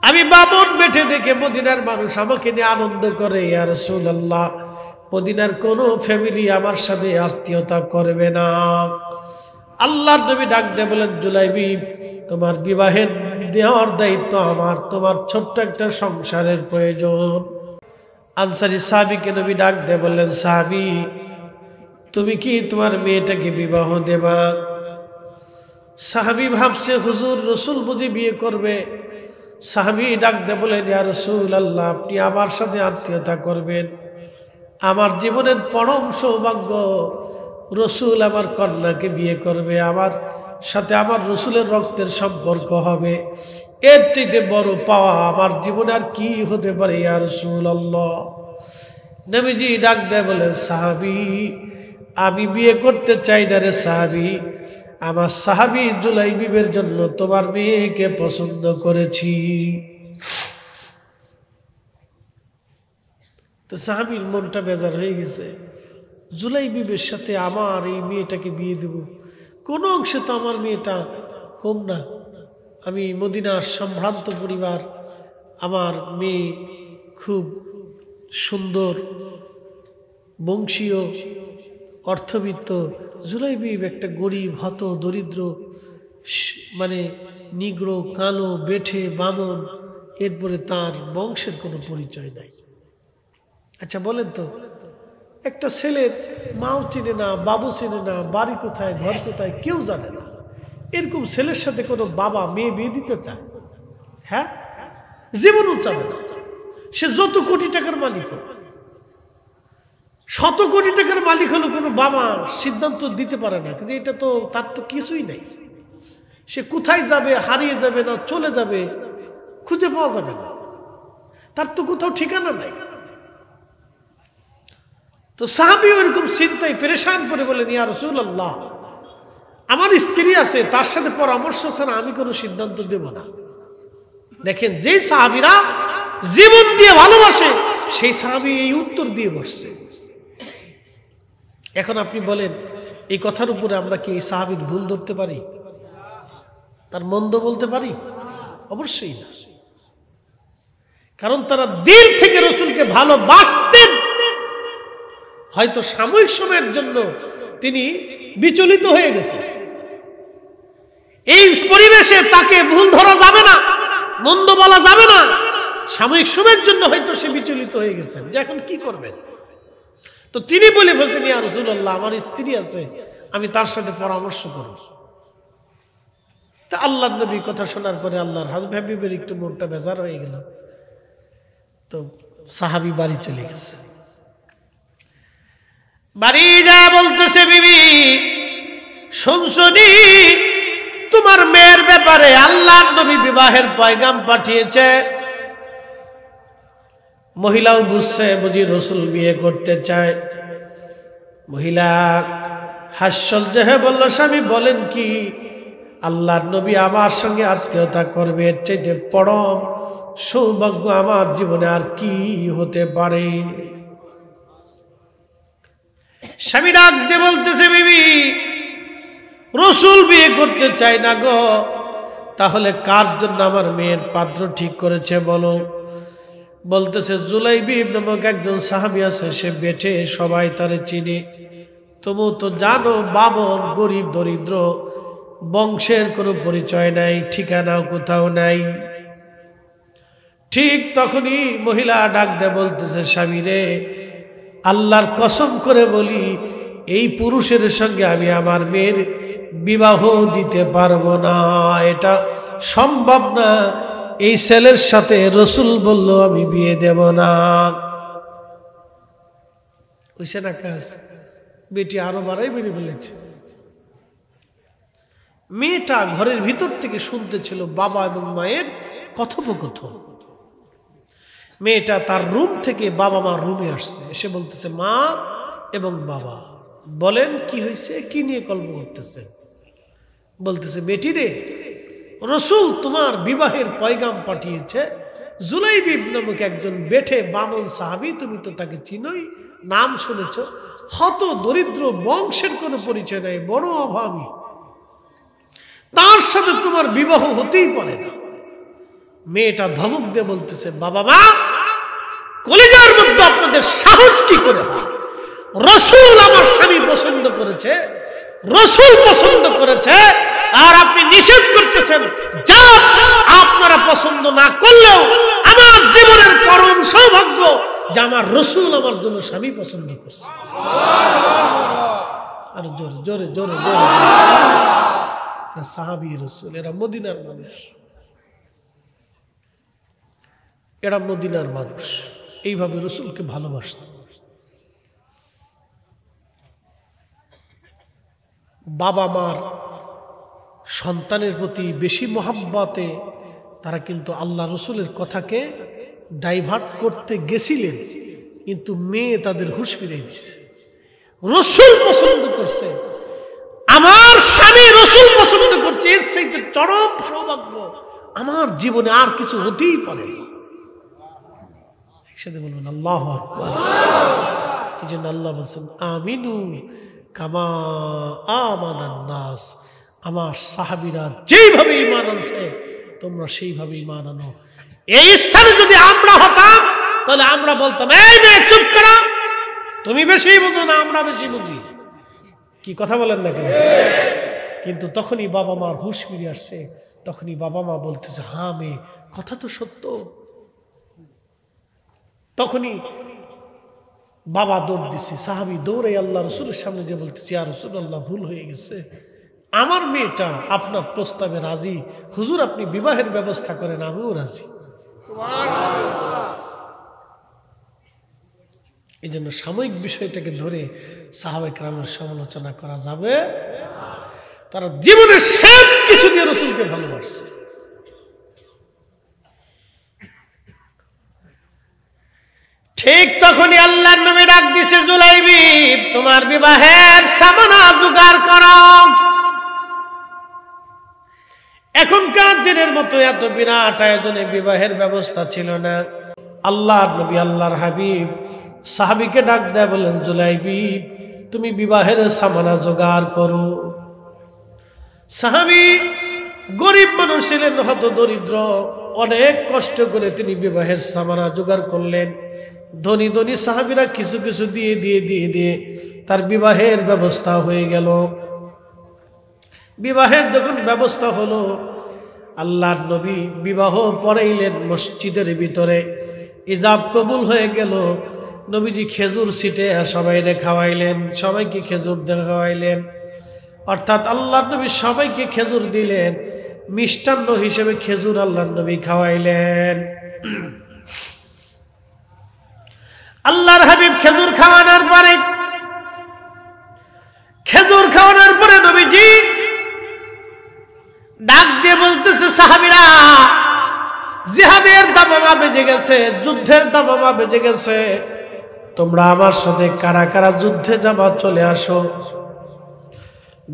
আমি বামন বেঠে দেখে মদিনার মানুষ আমাকে নিয়ে আনন্দ করে। ইয়া রাসূলুল্লাহ মদিনার কোনো ফ্যামিলি আমার সাথে আত্মীয়তা করবে না। আল্লাহর নবী ডাক দিয়ে বলেন, জুলাইবিব তোমার বিবাহের দেওয়ার দায়িত্ব আমার, তোমার ছোট্ট একটা সংসারের প্রয়োজন। আনসারী সাহাবীকে নবী ডাক দিয়ে বললেন, সাহাবী তুমি কি তোমার মেয়েটাকে বিবাহ দেবা? সাহাবী ভাবছে হুজুর রসুল বুঝি বিয়ে করবে। সাহাবী ডাক দিয়ে বলেন, ইয়া রাসূলুল্লাহ আপনি আমার সাথে আত্মীয়তা করবেন, আমার জীবনের পরম সৌভাগ্য, রসুল আমার কন্যাকে বিয়ে করবে, আমার সাথে আমার রসুলের রক্তের সম্পর্ক হবে, এর চাইতে বড় পাওয়া আমার জীবনে আর কি হতে পারে ইয়া রাসূলুল্লাহ। নবীজি ডাক দেয় বলেন, সাহাবী আমি বিয়ে করতে চাই না রে সাহাবী, আমার সাহাবী জুলাইবিবের জন্য তোমার মেয়েকে পছন্দ করেছি। তো সাহাবীর মনটা বেজার হয়ে গেছে, জুলাইবিবের সাথে আমার এই মেয়েটাকে বিয়ে দেব, কোনো অংশে তো আমার মেয়েটা কম না। আমি মদিনার সম্ভ্রান্ত পরিবার, আমার মেয়ে খুব সুন্দর বংশীয় অর্থবিত্ত, জুলাইবিব একটা গরিব হত দরিদ্র, মানে নিগ্র, কালো, বেঠে, বামন, এরপরে তার বংশের কোনো পরিচয় নাই। আচ্ছা বলেন তো, একটা ছেলের মাও চিনে না, বাবু চিনে না, বাড়ি কোথায়, ঘর কোথায় কেউ জানে না, এরকম ছেলের সাথে কোনো বাবা মেয়ে বিয়ে দিতে চায়? হ্যাঁ, জীবনও চাবে না। সে যত কোটি টাকার মালিক হোক, 100 কোটি টাকার মালিক হলো, কোনো বাবা সিদ্ধান্ত দিতে পারে না। কিন্তু এটা তো তার তো কিছুই নাই। সে কোথায় যাবে, হারিয়ে যাবে না চলে যাবে, খুঁজে পাওয়া যাবে না, তার তো কোথাও ঠিকানা নাই। তো সাহাবী ওইরকম চিন্তায় পেরেশান করে বলেন, ইয়া রাসূলুল্লাহ আমার স্ত্রী আছে, তার সাথে পরামর্শ ছাড়া আমি কোনো সিদ্ধান্ত দেব না। দেখেন, যে সাহাবীরা জীবন দিয়ে ভালোবাসে সেই সাহাবী এই উত্তর দিয়ে বসছে। এখন আপনি বলেন, এই কথার উপরে আমরা কি এই সাহাবীর ভুল ধরতে পারি, তার মন্দ বলতে পারি? অবশ্যই না। কারণ তারা দিল থেকে রসুলকে ভালোবাসতেন। হয়তো সাময়িক সময়ের জন্য তিনি বিচলিত হয়ে গেছেন, এই পরিবেশে তাকে ভুল ধরা যাবে না, মন্দ বলা যাবে না। সাময়িক সময়ের জন্য হয়তো সে বিচলিত হয়ে গেছেন, যে এখন কি করবেন। তো তিনি বলে ফেলছেন, ইয়া রাসূলুল্লাহ আমার স্ত্রী আছে, আমি তার সাথে পরামর্শ করব। তা আল্লাহর নবী কথা শোনার পরে আল্লাহর হাবিবের একটু মনটা বেজার হয়ে গেল। তো সাহাবী বাড়ি চলে গেছে। বাড়ি যা বলতেছে, বিবি শুনছনি তোমার মেয়ের ব্যাপারে আল্লাহর নবী বিবাহের পয়গাম পাঠিয়েছে। মহিলাও বুঝছে বুঝি রসুল বিয়ে করতে চায়। মহিলা হাস্যল জেহে বলল, স্বামী বলেন কি? আল্লাহর নবী আমার সঙ্গে আত্মীয়তা করবে, এর চাইতে পরম সৌভাগ্য আমার জীবনে আর কি হতে পারে? স্বামী ডাক দিয়ে বলতেছে, বিবি রসুল বিয়ে করতে চাই না গো, তাহলে কার জন্য আমার মেয়ের পাত্র ঠিক করেছে বলো? বলতেছে, জুলাইবিব নামক একজন সাহাবী আছে, সে বেঠে, সবাই তারে চিনে। তুমি তো জানো বামন, গরিব দরিদ্র, বংশের কোনো পরিচয় নাই, ঠিকানাও কোথাও নাই। ঠিক তখনই মহিলা ডাক দেয় বলতেছে, স্বামী রে, আল্লাহর কসম করে বলি, এই পুরুষের সঙ্গে আমি আমার মেয়ের বিবাহ দিতে পারবো না, এটা সম্ভব না। এই ছেলের সাথে রসুল বলল আমি বিয়ে দেব না। ওইসে না কাজ, বেটি আরো বাড়াই বেড়ে ফেলেছে। মেয়েটা ঘরের ভিতর থেকে শুনতেছিল বাবা এবং মায়ের কথোপকথন। মেয়েটা তার রুম থেকে বাবা মা রুমে আসছে, এসে বলতেছে, মা এবং বাবা বলেন কি হয়েছে, কি নিয়ে কল্প করতেছে? বলতেছে, বেটি রে, রসুল তোমার বিবাহের পয়গাম পাঠিয়েছে। জুলাইবিব নামক একজন বেঠে বামন সাহাবী, তুমি তো তাকে চিনোই, নাম শুনেছ, হত দরিদ্র, বংশের কোনো পরিচয় নাই, বড় অভাবী, তার সাথে তোমার বিবাহ হতেই পারে না। মেয়েটা ধমক দিয়ে বলতেছে, বাবা মা, কলিজার মধ্যে আপনাদের সাহস কি করে হয়? রসুল আমার স্বামী পছন্দ করেছে, রসুল পছন্দ করেছে, আর আপনি নিষেধ করতেছেন। যা, আপনারা পছন্দ না করলেও আমার জীবনের পরম সৌভাগ্য যে আমার রসুল আমার জন্য স্বামী পছন্দ করছে। আর জোরে জোরে জোরে জোরে, সাহাবী রসুল, এরা মদিনার মানুষ, এরা মদিনার মানুষ, এইভাবে রসুলকে ভালোবাসত। বাবা মার সন্তানের প্রতি বেশি মহাব্বতে তারা কিন্তু আল্লাহ রসুলের কথাকে ডাইভার্ট করতে গেছিলেন, কিন্তু মেয়ে তাদের হুঁশ ফিরিয়ে দিচ্ছে। রসুল পছন্দ করছে, আমার স্বামী রসুল পছন্দ করছে, এর চাইতে চরম সৌভাগ্য আমার জীবনে আর কিছু হতেই পারে না। একসাথে বলবেন আল্লাহু আকবার। এই জন্য আল্লাহ বলছেন, আমিনু কামা আমানান নাস, আমার সাহাবীরা যেইভাবে ঈমান আনছে তোমরা সেইভাবে ঈমান আনো। এই স্থানে যদি আমরা হতাম তাহলে আমরা বলতাম, এই মেয়ে চুপ করো, তুমি বেশি বুঝো না, আমরা বেশি বুঝি। কি কথা বলেন না কেন? কিন্তু তখনই বাবা মার হুঁশ ফিরে আসছে, তখনই বাবা মা বলতেছে, হ্যাঁ মেয়ে, কথা তো সত্য। তখনই বাবা দৌড় দিচ্ছে, সাহাবী দৌড়ে আল্লাহ রসুলের সামনে যে বলতেছে, ইয়া রাসূলুল্লাহ, ভুল হয়ে গেছে, আমার মেয়েটা আপনার প্রস্তাবে রাজি, হুজুর আপনি বিবাহের ব্যবস্থা করেন, আমিও রাজি। এই জন্য সাময়িক বিষয়টাকে ধরে সাহাবায়ে কেরামের সমালোচনা করা যাবে। তারা জীবনের সব কিছু দিয়ে রসুলকে ভালোবাসছে। ঠিক তখনই আল্লাহর নবী ডাক দিছে, জুলাইবিব, তোমার বিবাহের সামানা জোগাড় করো। এখনকার দিনের মতো এত বিরাট আয়োজনে বিবাহের ব্যবস্থা ছিল না। আল্লাহর নবী, আল্লাহর হাবিব সাহাবীকে ডাক দেয়, বলেন, জুলাইবিব, তুমি বিবাহের সামানা জোগাড় করো। সাহাবী গরিব মানুষ ছিলেন, হত দরিদ্র, অনেক কষ্ট করে তিনি বিবাহের সামানা জোগাড় করলেন। ধনী ধনী সাহাবীরা কিছু কিছু দিয়ে দিয়ে দিয়ে দিয়ে তার বিবাহের ব্যবস্থা হয়ে গেল। বিবাহের যখন ব্যবস্থা হলো, আল্লাহর নবী বিবাহ পড়াইলেন মসজিদের ভিতরে, ইজাব কবুল হয়ে গেল। নবীজি খেজুর ছিটে সবাইকে খাওয়াইলেন, সবাইকে খেজুর খাওয়াইলেন, অর্থাৎ আল্লাহর নবী সবাইকে খেজুর দিলেন, মিষ্টান্ন হিসেবে খেজুর আল্লাহর নবী খাওয়াইলেন। আল্লাহর হাবিব খেজুর খাওয়ানোর পরে নবীজি ডাক দিয়ে বলতেছে, সাহাবীরা, জিহাদের দামামা বেজে গেছে, যুদ্ধের দামামা বেজে গেছে, তোমরা আমার সাথে কারা কারা যুদ্ধে যাবা চলে আসো।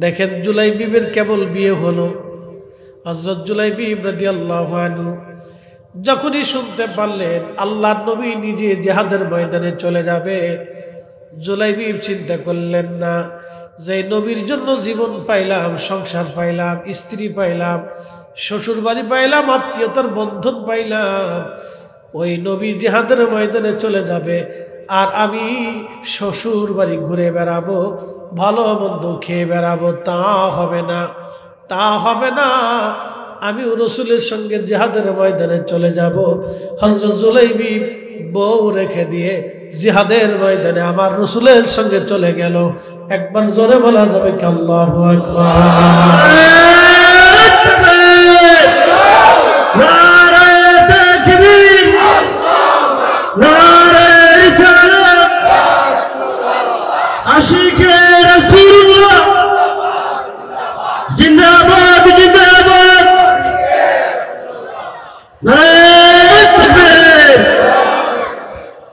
দেখেন জুলাইবিবের কেবল বিয়ে হলো, হযরত জুলাইবিব রাদিয়াল্লাহু আনহু যখনই শুনতে পারলেন আল্লাহর নবী নিজে জিহাদের ময়দানে চলে যাবে, জুলাইবিব চিন্তা করলেন না যে নবীর জন্য জীবন পাইলাম, সংসার পাইলাম, স্ত্রী পাইলাম, শ্বশুর বাড়ি পাইলাম, আত্মীয়তার বন্ধন পাইলাম, ওই নবী জিহাদের ময়দানে চলে যাবে আর আমি শ্বশুর বাড়ি ঘুরে বেড়াবো, ভালো মন্দ খেয়ে বেড়াবো, তা হবে না, তা হবে না। আমি রসুলের সঙ্গে জিহাদের ময়দানে চলে যাব। হযরত জুলাইবিব বউ রেখে দিয়ে জিহাদের ময়দানে আমার রসুলের সঙ্গে চলে গেল। একবার জোরে বলা যাবে কি আল্লাহু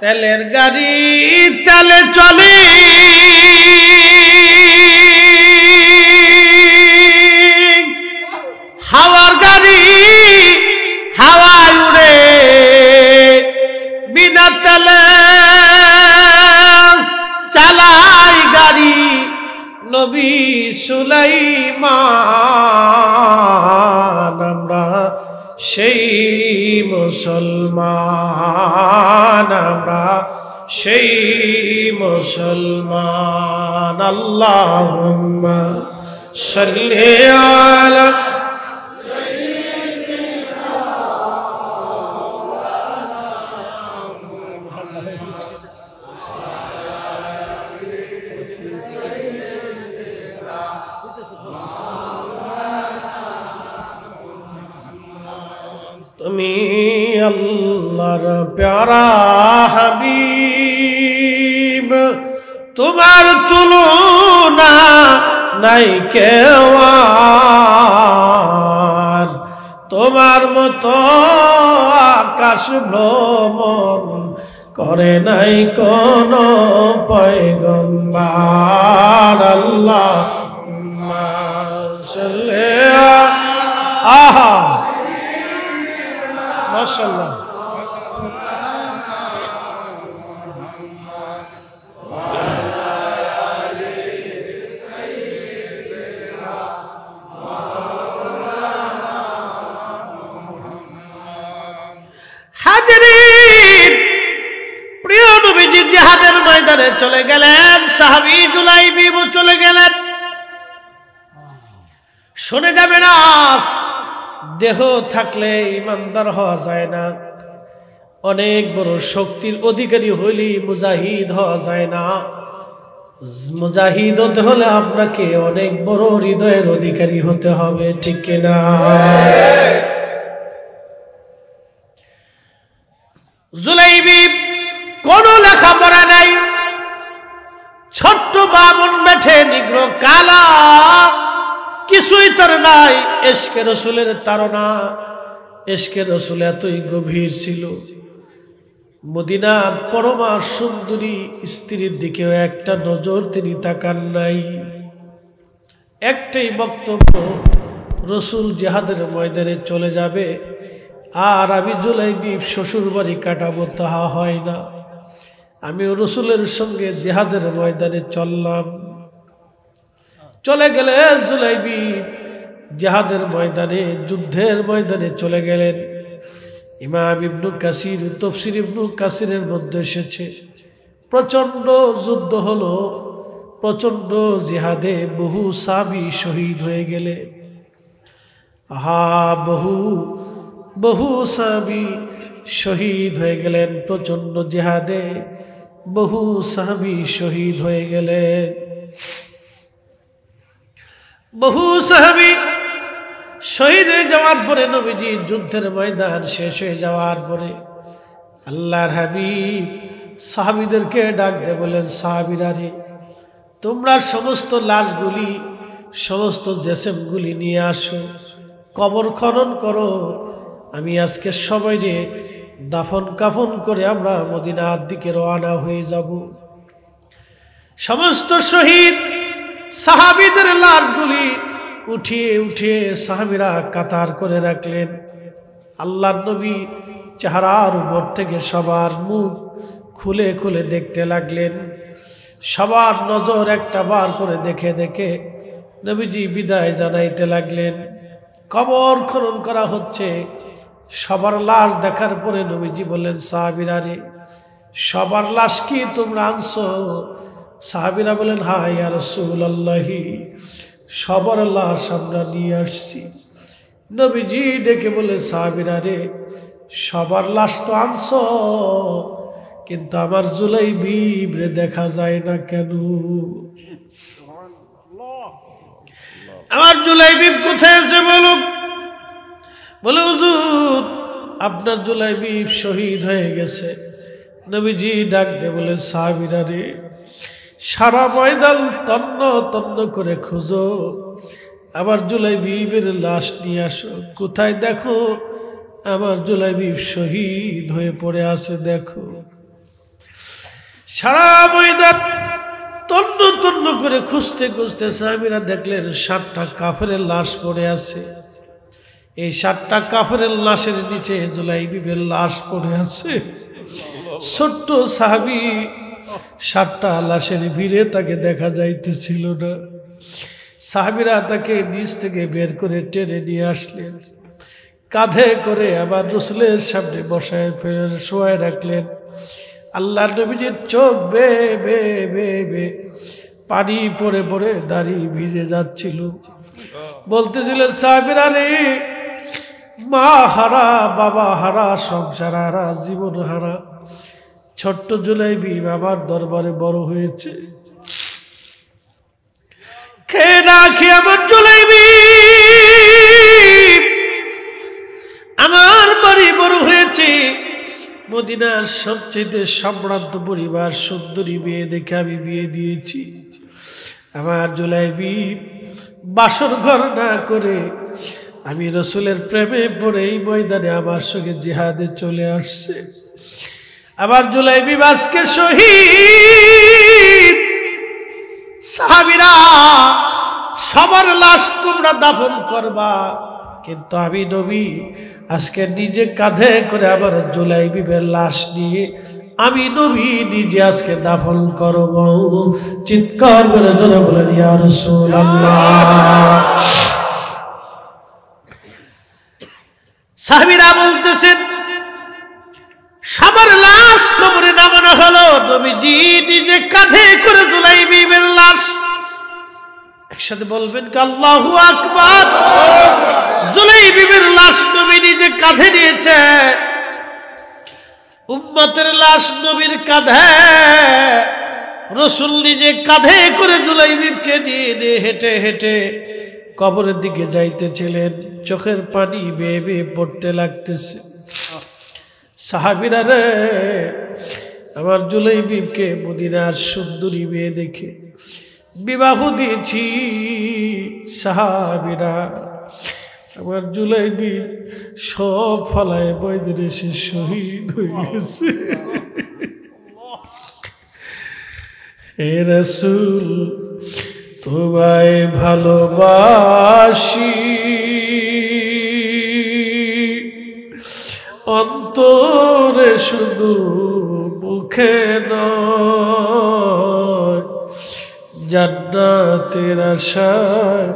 তেলের গাড়ি তেলে চলে, হাওয়ার গাড়ি হাওয়ায় উড়ে, বিনা তেলে চালাই গাড়ি নবী সুলাইমান। আমরা সেই মুসলমান, আমরা সেই মুসলমান। আল্লাহুম্মা সাল্লি আলা তুমি আল্লাহর প্যারা হাবিব, তোমার তুলনা নাই কেউ আর, তোমার মতো আকাশ ভ্রমণ করে নাই কোন পয়গম্বর। আল্লাহুম্মা সাল্লি আহা মাশাআল্লাহ। হাজরিন, প্রিয় নবীজি জিহাদের ময়দানে চলে গেলেন, সাহাবী জুলাইবিব চলে গেলেন। শুনে যাবে না, দেহ থাকলে ইমানদার হওয়া যায় না, অনেক বড় শক্তির অধিকারী হইলে মুজাহিদ হওয়া যায় না। মুজাহিদ হতে হলে আপনাকে অনেক বড় হৃদয়ের অধিকারী হতে হবে, ঠিক কিনা? জুলাইবিব কোন লেখাপড়া নাই, ছোট্ট বামন বেঠে নিগ্র কালা, কিছুই তার নাই। ইশকে রসুলের তাড়না, ইশকে রসুল এতই গভীর ছিল, মদিনার পরমা সুন্দরী স্ত্রীর দিকেও একটা নজর তিনি তাকান নাই। একটাই বক্তব্য, রসুল জিহাদের ময়দানে চলে যাবে আর আমি জুলাইবিব শ্বশুর বাড়ি কাটাবো, তাহা হয় না। আমি রসুলের সঙ্গে জিহাদের ময়দানে চললাম। চলে গেলেন জুলাইবিব জিহাদের ময়দানে, যুদ্ধের ময়দানে চলে গেলেন। ইমাম ইবনু কাসির, তাফসীর ইবনু কাসিরের মধ্যে এসেছে, প্রচন্ড যুদ্ধ হলো, প্রচন্ড জিহাদে বহু সাহাবী শহীদ হয়ে গেলে। আহা, বহু সাহাবী শহীদ হয়ে গেলেন প্রচন্ড জিহাদে, বহু সাহাবী শহীদ হয়ে গেলেন। বহু সাহাবী শহীদ হয়ে যাওয়ার পরে, নবীজি যুদ্ধের ময়দান শেষ হয়ে যাওয়ার পরে আল্লাহর হাবিব সাহাবীদেরকে ডাক দিয়ে বলেন, সাহাবীরা রে, তোমরা সমস্ত লাশগুলি, সমস্ত জেসেমগুলি নিয়ে আসো, কবর খনন করো। আমি আজকে সবাইকে দাফন কাফন করে আমরা মদিনার দিকে রওনা হয়ে যাব। সমস্ত শহীদ সাহাবীদের লাশগুলি উঠিয়ে উঠিয়ে সাহাবীরা কাতার করে রাখলেন। আল্লাহর নবী চেহারার উপর থেকে সবার মুখ খুলে খুলে দেখতে লাগলেন। সবার নজর একটা বার করে দেখে দেখে নবীজি বিদায় জানাইতে লাগলেন। কবর খনন করা হচ্ছে। সবার লাশ দেখার পরে নবীজি বললেন, সাহাবীরা রে, সবার লাশ কি তোমরা আনছো? সাহাবীরা বলেন, হ্যাঁ ইয়া রাসূলুল্লাহ, সবার লাশ আমরা নিয়ে আসছি। নবীজি ডেকে বলে, সাহাবীরা রে, সবার লাশ তো আনছো, কিন্তু আমার জুলাইবিব রে দেখা যায় না কেন? আমার জুলাইবিব কোথায় আছে বলো? বলে, হুজুর আপনার জুলাইবিব শহীদ হয়ে গেছে। নবীজি ডাক দে বলে, সাহাবীরা রে, সারা ময়দান তন্ন তন্ন করে খুঁজো, আমার জুলাইবিবের লাশ নিয়ে আসো। কোথায় দেখো? আমার জুলাইবিব শহীদ হয়ে পড়ে আছে, দেখো। সারা ময়দান তন্ন তন্ন করে খুঁজতে খুঁজতে সাহাবীরা দেখলেন 7টা কাফেরের লাশ পড়ে আছে। এই 7টা কাফেরের লাশের নিচে জুলাইবিবের লাশ পড়ে আছে। ছোট্ট সাহাবী, 7টা লাশের ভিড়ে তাকে দেখা যাইতেছিল না। সাহাবীরা তাকে নিচ থেকে বের করে টেনে নিয়ে আসলেন, কাঁধে করে আবার রাসূলের সামনে বসায় ফেলে শোয়ায় রাখলেন। আল্লাহ নবীজির চোখ বে বে বে বে পানি পড়ে পড়ে দাড়ি ভিজে যাচ্ছিল। বলতেছিলেন, সাহাবীরা রে, মা হারা, বাবা হারা, সংসার হারা, জীবন হারা ছোট্ট জুলাইবিব আমার দরবারে বড় হয়েছে। খেয়ে না খেয়ে আমার জুলাইবিব আমার বাড়ি বড় হয়েছে। মদিনার সবচেয়ে সম্ভ্রান্ত পরিবার, সুন্দরী মেয়ে দেখে আমি বিয়ে দিয়েছি। আমার জুলাইবিব বাসর ঘর না করে আমি রাসূলের প্রেমে পড়ে এই ময়দানে আমার সঙ্গে জিহাদে চলে আসছে। আমার জুলাইবিব আজকে শহীদ। সাহাবীরা, সবার লাশ তোমরা দাফন করবা, কিন্তু আমি নবী আজকে নিজে কাঁধে করে আমার জুলাইবিবের লাশ নিয়ে আমি নবী নিজে আজকে দাফন করব। চিৎকার করে জোরে বলেন, ইয়া রাসূলুল্লাহ। সাহাবীরা বলতেছেন, সবার লাশ কবরে নামানো হলো, নবীজি নিজে কাঁধে করে জুলাইবিবের লাশ। একসাথে বলবেন কি আল্লাহু আকবার। জুলাইবিবের লাশ নবী নিজে কাঁধে নিয়েছে। উম্মতের লাশ নবীর কাঁধে, রাসূল নিজে কাঁধে করে জুলাইবিবকে নিয়ে হেঁটে হেঁটে কবরের দিকে যাইতেছিলেন। চোখের পানি বেয়ে বেয়ে পড়তে লাগতেছে। সাহাবীরা রে, আমার জুলাইবিবকে মদিনার সুন্দরী মেয়ে দেখে বিবাহ দিয়েছি। সাহাবীরা, আমার জুলাইবিব সব ফালায় বৈদরে সে শহীদ হয়ে গেছে। হে রাসূল, তোমায় ভালোবাসি, অন্তরে শুধু মুখে নয়, জান্নাতের আশায়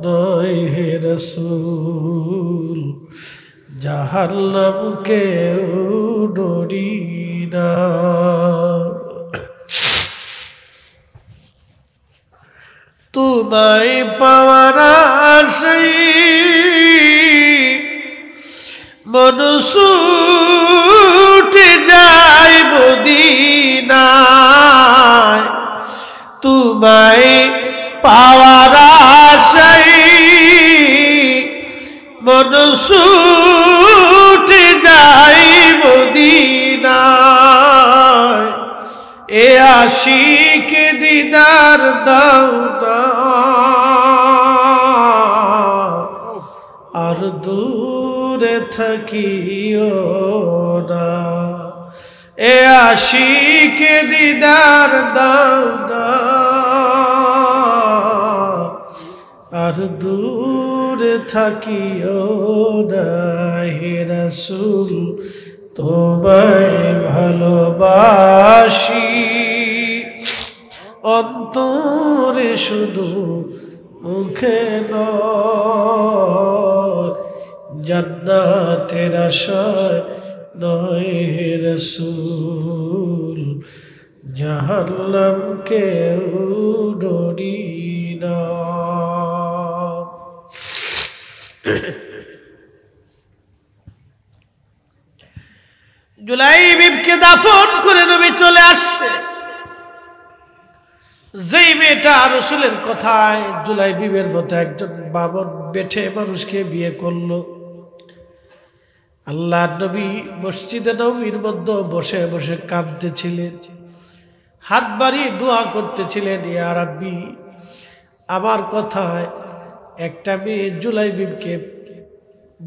নয় হে রাসূল, জাহান্নামকেও ডরি না। তোমায় পাওয়ার আশায় মন ছুটে যায় মদিনায়, তোমায় পাওয়ার আশায় মন ছুটে যায় মদিনায়। এ আশিক দিদার দাও না, আর দূরে থাকিও না। এ আশিক দিদার দাও না, আর দূরে থাকিও না হে রাসূল, তোমায় ভালোবাসি, অন্তরে শুধু মুখে নয়, জান্নাতের আশায় নয় হে রাসূল, জাহান্নামকে ডরি না। জুলাইবিবকে দাফন করে নবী চলে আসছে। যেই মেয়েটা রাসূলের কথায় জুলাইবিবের মতো একজন বামন বেঠে মানুষকে বিয়ে করলো, আল্লাহর নবী মসজিদে নববীর মধ্যে বসে বসে কাঁদতেছিলেন, হাত বাড়িয়ে দোয়া করতেছিলেন, ইয়া রাব্বি, আমার কথায় একটা মেয়ে জুলাইবিবকে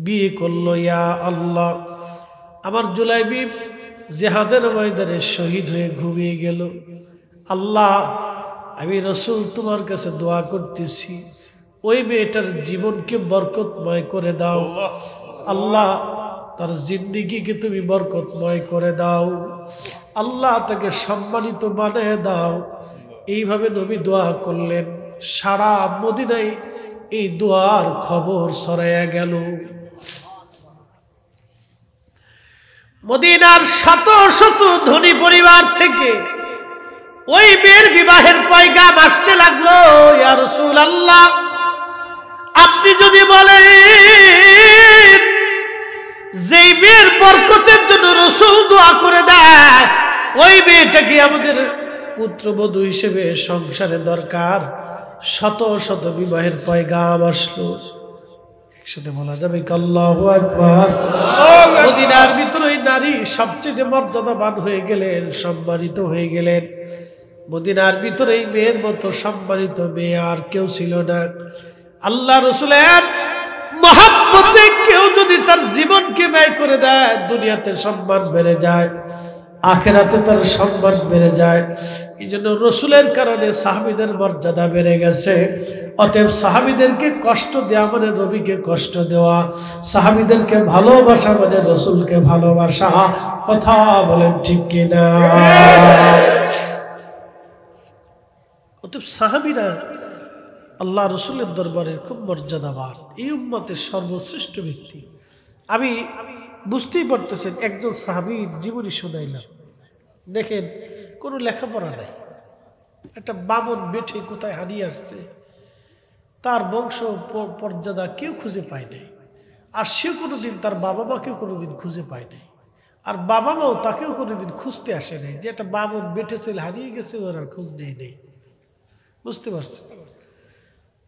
বিয়ে করলো, ইয়া আল্লাহ, আমার জুলাইবিব জিহাদের ময়দানে শহীদ হয়ে ঘুমিয়ে গেল। আল্লাহ, আমি রাসূল তোমার কাছে দোয়া করতেছি, ওই মেয়েটার জীবনকে বরকতময় করে দাও। আল্লাহ, তার জিন্দেগিকে তুমি বরকতময় করে দাও। আল্লাহ, তাকে সম্মানিত বানিয়ে দাও। এইভাবে নবী দোয়া করলেন। সারা মদিনায় এই দোয়ার খবর ছড়াইয়া গেল। মদিনার শত শত ধনী পরিবার থেকে ওই মেয়ের বিবাহের পয়গাম আসতে লাগলো। ইয়া রাসূলুল্লাহ, আপনি যদি বলেন যেই মেয়ের বরকতের জন্য রাসূল দোয়া করে দেয়, ওই মেয়েটাকে আমাদের পুত্রবধূ হিসেবে সংসারে দরকার। শত শত বিবাহের পয়গাম আসলো। একসাথে বলা যাবে আল্লাহু আকবার। মদিনার ভিতরে ওই নারী সবচেয়ে মর্যাদাবান হয়ে গেলেন, সম্মানিত হয়ে গেলেন। মদিনার ভিতরে এই মেয়ের মতো সম্মানিত মেয়ে আর কেউ ছিল না। আল্লাহ রাসূলের মহব্বতে কেউ যদি তার জীবনকে ব্যয় করে দেয়, দুনিয়াতে সম্মান বেড়ে যায়, আখিরাতে তার সম্মান বেড়ে যায়। এই জন্য রাসূলের কারণে সাহাবীদের মর্যাদা বেড়ে গেছে। অতএব সাহাবীদেরকে কষ্ট দেওয়া মানে নবীকে কষ্ট দেওয়া, সাহাবীদেরকে ভালোবাসা মানে রাসূলকে ভালোবাসা। কথা বলেন ঠিক কিনা? অতএব সাহাবীরা আল্লাহ রাসূলের দরবারে খুব মর্যাদাবান, এই উম্মতের সর্বশ্রেষ্ঠ ব্যক্তি। আমি বুঝতেই পারতেছেন, একজন সাহাবীর জীবনী শোনাইলাম। দেখেন, কোনো লেখাপড়া নাই, একটা বামন বেঠে কোথায় হারিয়ে আসছে, তার বংশ পর্যাদা কেউ খুঁজে পায় নাই, আর সে কোনোদিন তার বাবা মাকেও কোনোদিন খুঁজে পায় নাই, আর বাবা মাও তাকেও কোনোদিন খুঁজতে আসে নাই। যে একটা বামন বেঠে ছেলে হারিয়ে গেছে, ওর আর খোঁজ নেই। বুঝতে পারছেন?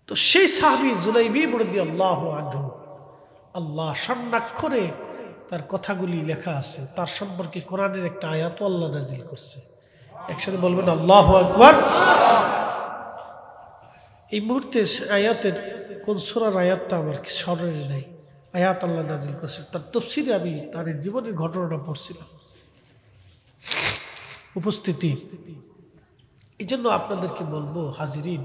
তো সেই সাহাবী জুলাইবিব রাদিয়াল্লাহু আনহু, আল্লাহ স্বর্ণাক্ষরে তার কথাগুলি লেখা আছে। তার সম্পর্কে কোরআনের একটা আয়াত আল্লাহ নাজিল করছে। একসাথে বলবেন আল্লাহু আকবার। এই মুহূর্তে আয়াতের কোন সূরার আয়াতটা আমার স্মরণে নেই। আয়াত আল্লাহ নাজিল করছে, তার তাফসীরে আমি তার জীবনের ঘটনাটা পড়ছিলাম। উপস্থিতি, এই জন্য আপনাদেরকে বলবো হাজিরিন,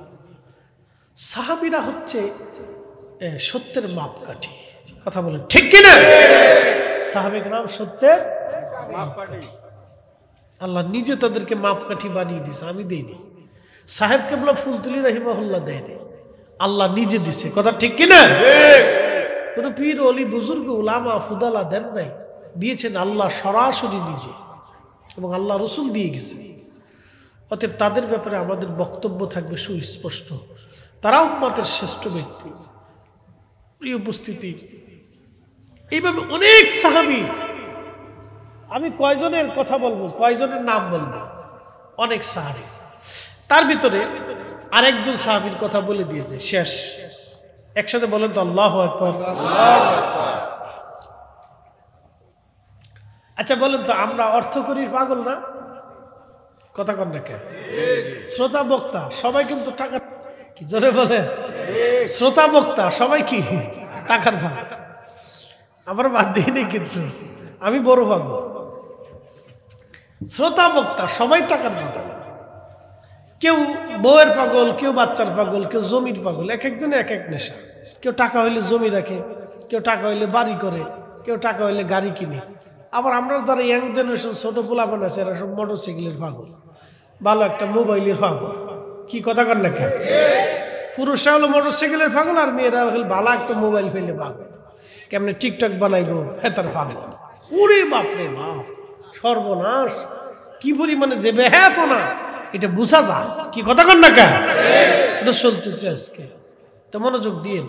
সাহাবীরা হচ্ছে সত্যের মাপকাঠি। কথা বলেন ঠিক কিনা? সাহাবীর নাম সত্যের মাপকাঠি। আল্লাহ নিজে তাদেরকে মাপকাঠি বানিয়ে দিয়েছে, আমি দেইনি। সাহেব কেবলা ফুলতুলি রাহিমাহুল্লাহ দেয়নি, আল্লাহ নিজে দিছে। কথা ঠিক কিনা? কোন পীর ওলি বুজুর্গ উলামা ফুদালা দেন নাই, দিয়েছেন আল্লাহ সরাসরি নিজে, এবং আল্লাহ রসুল দিয়ে গেছে। অতএব তাদের ব্যাপারে আমাদের বক্তব্য থাকবে সুস্পষ্ট। তারা উম্মতের শ্রেষ্ঠ ব্যক্তি। প্রিয় উপস্থিতি, এইভাবে অনেক সাহাবী, আমি কয়জনের কথা বলবো, কয়জনের নাম বলবো, অনেক সাহাবী। তার ভিতরে আরেকজন সাহাবীর কথা বলে দিয়েছে, শেষ। একসাথে বলেন তো আল্লাহু আকবার। আচ্ছা বলেন তো, আমরা অর্থ করি পাগল না? কথা কন না কেন? শ্রোতা বক্তা সবাই কিন্তু টাকা, কি জোরে বলেন? শ্রোতা বক্তা সবাই কি টাকার ভাগ? আমার বাদ দিইনি, কিন্তু আমি বড় পাগল। শ্রোতা বক্তা সবাই টাকার ভাগ। কেউ বউয়ের পাগল, কেউ বাচ্চার পাগল, কেউ জমির পাগল, এক একজনে এক এক নেশা। কেউ টাকা হইলে জমি রাখে, কেউ টাকা হইলে বাড়ি করে, কেউ টাকা হইলে গাড়ি কিনে। আবার আমরা যারা ইয়াং জেনারেশন ছোট পোলাপান আছে এরা সব মোটরসাইকেলের পাগল, ভালো একটা মোবাইলের পাগল। কি কথা কর না কেন? পুরুষরা হলো মোটরসাইকেলের পাগল আর মেয়েরা হলো ভালো একটা মোবাইল ফেলে পাগল, কেমনে টিকটক বানাইবো হেতার পাগল। ওরে বাপরে বাপ, সর্বনাশ! কি পরিমাণে যে বেহাপনা এটা বোঝা যায়। কি কথা কর না কেন? এটা চলতেছে আজকে। তো মনোযোগ দিয়ে,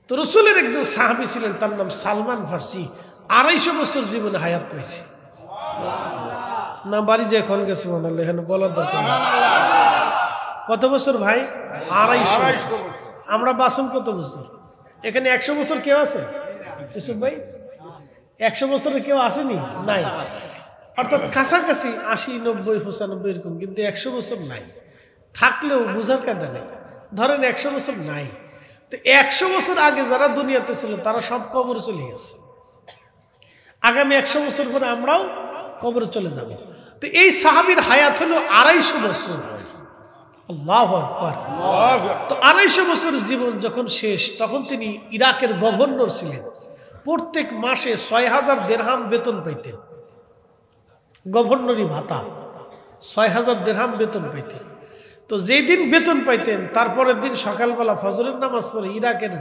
তো রসুলের একজন সাহাবী ছিলেন, তার নাম সালমান ফার্সি। 250 বছর জীবনে হায়াত পেয়েছে। না বাড়ি যে এখন গেছে মনে হলো, এখানে বলার দরকার নেই। কত বছর ভাই? 250 বছর। আমরা বাসন কত বছর? এখানে 100 বছর কেউ আছে ইউসুফ ভাই? 100 বছরে কেউ আসেনি? নাই। অর্থাৎ কাছাকাছি 80, 90, 95 এরকম, কিন্তু 100 বছর নাই। থাকলেও বুঝার কায়দা নেই। ধরেন 100 বছর নাই, তো 100 বছর আগে যারা দুনিয়াতে ছিল তারা সব কবরে চলে গেছে। আগামী 100 বছর পরে আমরাও কবরে চলে যাব। তো এই সাহাবীর হায়াত হলো 250 বছর। আল্লাহু আকবার। তো 250 বছরের জীবন যখন শেষ, তখন তিনি ইরাকের গভর্নর ছিলেন। প্রত্যেক মাসে 6000 দিরহাম বেতন পাইতেন। গভর্নরি ভাতা 6000 দিরহাম বেতন পাইতেন। তো যেই দিন বেতন পাইতেন তারপরের দিন সকালবেলা ফজরের নামাজ পড়ে ইরাকের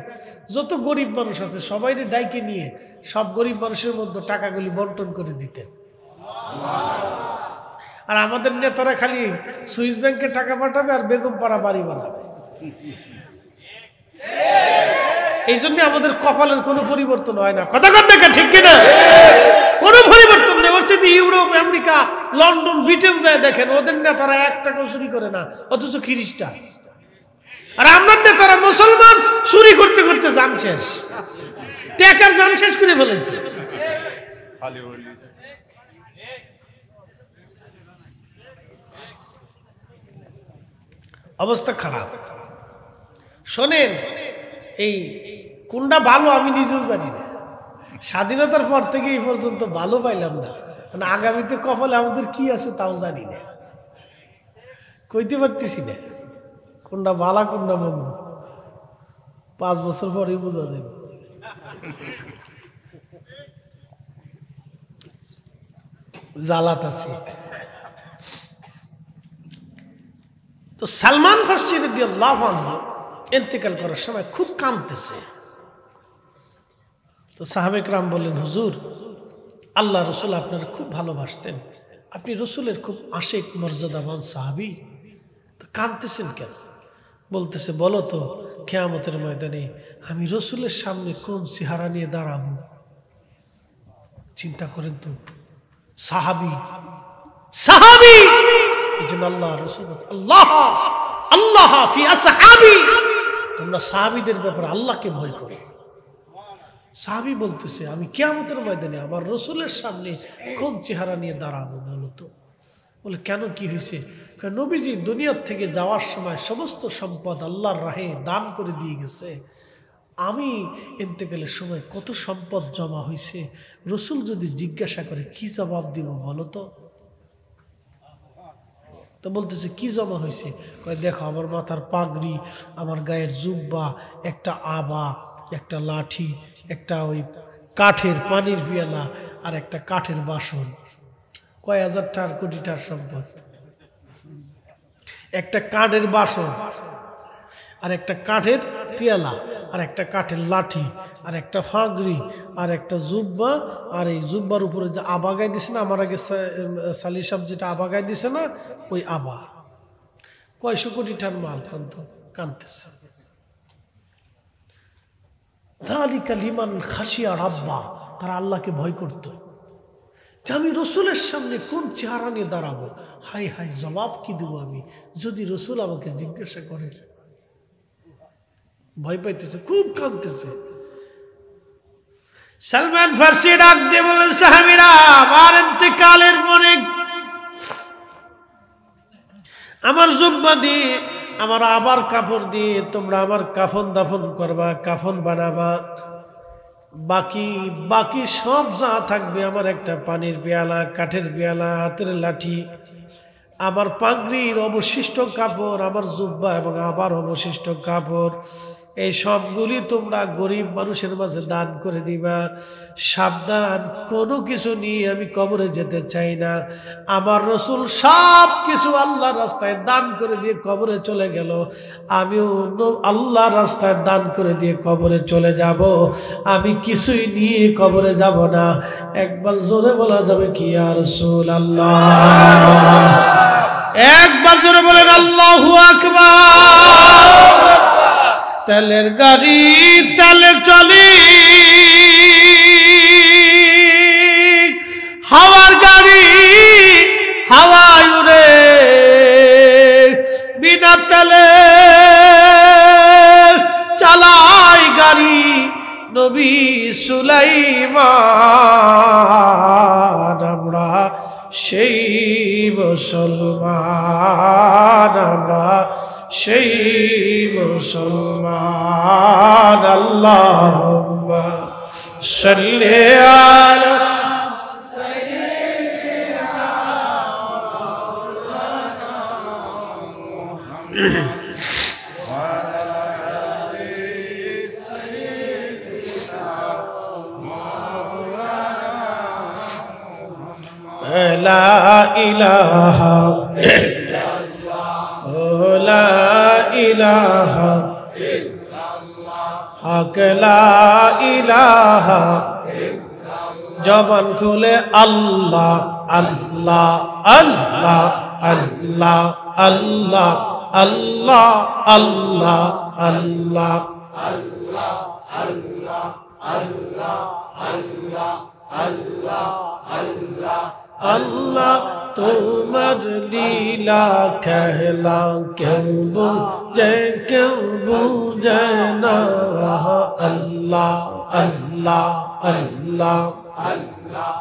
যত গরিব মানুষ আছে সবাই ডাইকে নিয়ে সব গরিব মানুষের মধ্যে টাকাগুলি বন্টন করে দিতেন। আর আমাদের নেতারা খালি সুইস ব্যাংকে টাকা পাঠাবে আর বেগম পাড়া বাড়ি বানাবে। এই জন্য আমাদের কপালের কোনো পরিবর্তন হয় না। কথা কন না, ঠিক কিনা? কোনো পরিবর্তন নেই। ওর সাথে ইউরোপ, আমেরিকা, লন্ডন, ব্রিটেন যায় দেখেন, ওদের নেতারা 1 টাকা চুরি করে না, অথচ খ্রিস্টান। আর আমার নেতারা মুসলমান, চুরি করতে করতে জান শেষ, টাকার জান শেষ করে ফেলেছে। অবস্থা খারাপ। শোনেন, এই কোনটা ভালো আমি নিজেও জানি না। স্বাধীনতার পর থেকে এই পর্যন্ত ভালো পাইলাম না। মানে আগামীতে কপালে আমাদের কি আছে তাও জানি না, কইতে পারতেছি না কোনটা ভালো কোনটা মন্দ। 5 বছর পরেই বোঝা যাবে। জালাত আছে। তো সালমান ফার্সি রাদিয়াল্লাহু আনহু ইন্তেকাল করার সময় খুব কাঁদতেছে। তো সাহাবে কেরাম বললেন, হুজুর, আল্লাহ রসুল আপনারা খুব ভালোবাসতেন, আপনি রসুলের খুব আশিক মর্যাদাবান সাহাবী, তো কাঁদতেছেন কেন? বলতেছে, বলো তো কিয়ামতের ময়দানে আমি রসুলের সামনে কোন চেহারা নিয়ে দাঁড়াবো? চিন্তা করেন তো, সাহাবী সাহাবী। এই জন্য আল্লাহ রসুল আল্লাহ আল্লাহ ফি আসহাবি, তোমরা সাহাবীদের ব্যাপারে আল্লাহকে ভয় করো। সাহাবী বলতেছে, আমি কিয়ামতের ময়দানে আমার রসুলের সামনে কোন চেহারা নিয়ে দাঁড়াবো বলো তো? বলে, কেন, কি হয়েছে? নবীজি দুনিয়ার থেকে যাওয়ার সময় সমস্ত সম্পদ আল্লাহর রাহে দান করে দিয়ে গেছে। আমি ইন্তেকালের সময় কত সম্পদ জমা হয়েছে, রসুল যদি জিজ্ঞাসা করে কি জবাব দিব বলো তো? তো বলতেছে, কি জমা হয়েছে? কয়, দেখো আমার মাথার পাগড়ি, আমার গায়ের জুব্বা, একটা আবা, একটা লাঠি, একটা ওই কাঠের পানির পিয়ালা, আর একটা কাঠের বাসন। কয় হাজার টাকার, কোটি টাকার সম্পদ। একটা কাঠের বাসন, আর একটা কাঠের পিয়ালা, আর একটা কাঠের লাঠি, আর একটা ফাগড়ি, আর একটা জুব্বা, আর এই জুব্বার উপরে যে আবা গায়ে দিছে না, আমার আগে সালি সাহেব যেটা আবা গায়ে দিছে না, ওই আবা। কয়শো কোটি টাকার মাল। কানতেছে। যালিকা লিমান খাশিয়া রাব্বা, তারা আল্লাহকে ভয় করত। যে আমি রসুলের সামনে কোন চেহারা নিয়ে দাঁড়াবো, হাই হাই জবাব কি দেবো আমি যদি রসুল আমাকে জিজ্ঞাসা করে? ভয় পাইতেছে, খুব কাঁদতেছে। সালমান ফার্সি ডাক দিয়ে বলেন, সাহাবীরা, আমার ইন্তেকালের পরে আমার জুব্বা দিয়ে, আমার আবার কাপড় দিয়ে তোমরা আমার কাফন দাফন করবা, কাফন বানাবা। বাকি বাকি সব যা থাকবে, আমার একটা পানির পেয়ালা, কাঠের পেয়ালা, হাতের লাঠি, আমার পাগড়ির অবশিষ্ট কাপড়, আমার জুব্বা এবং আমার অবশিষ্ট কাপড়, এই সবগুলি তোমরা গরিব মানুষের মাঝে দান করে দিবা। সাবধান, কোনো কিছু নিয়ে আমি কবরে যেতে চাই না। আমার রসুল সব কিছু আল্লাহর রাস্তায় দান করে দিয়ে কবরে চলে গেল, আমিও আল্লাহর রাস্তায় দান করে দিয়ে কবরে চলে যাব। আমি কিছুই নিয়ে কবরে যাব না। একবার জোরে বলা যাবে কি ইয়া রাসূলুল্লাহ? একবার জোরে বলেন আল্লাহু আকবার। তেলের গাড়ি তেলে চলি, হাওয়ার গাড়ি হাওয়ায় উড়ে, বিনা তেলে চালাই গাড়ি নবী সুলাইমান। আমরা সেই মুসলমান, আমরা সেই মুসলমান। আল্লাহুম্মা সাল্লি আলা লা ইলাহা লা ইলাহা হক লা ইলাহা। জবান খুলে আল্লাহ আল্লাহ আল্লাহ আল্লাহ আল্লাহ আল্লাহ আল্লাহ আল্লাহ আল্লাহ আল্লাহ আল্লাহ আল্লাহ আল্লাহ আল্লাহ। তোমার লীলা খেলা কেউ বুঝে না। আল্লাহ আল্লাহ আল্লাহ আল্লাহ।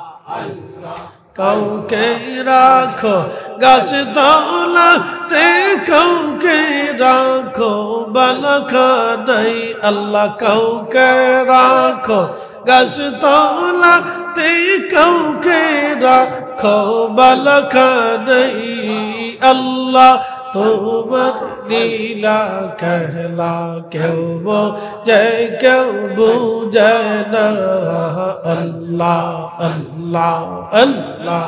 কাউকে রাখো গাছ তলাতে, কাউকে রাখো বালখানায়। আল্লাহ কাউকে রাখো গাছ তলাতে, কাউকে রাখো বালখানায়। আল্লাহ তোমার লীলা খেলা কেউ বুঝে না। আল্লাহ আল্লাহ আল্লাহ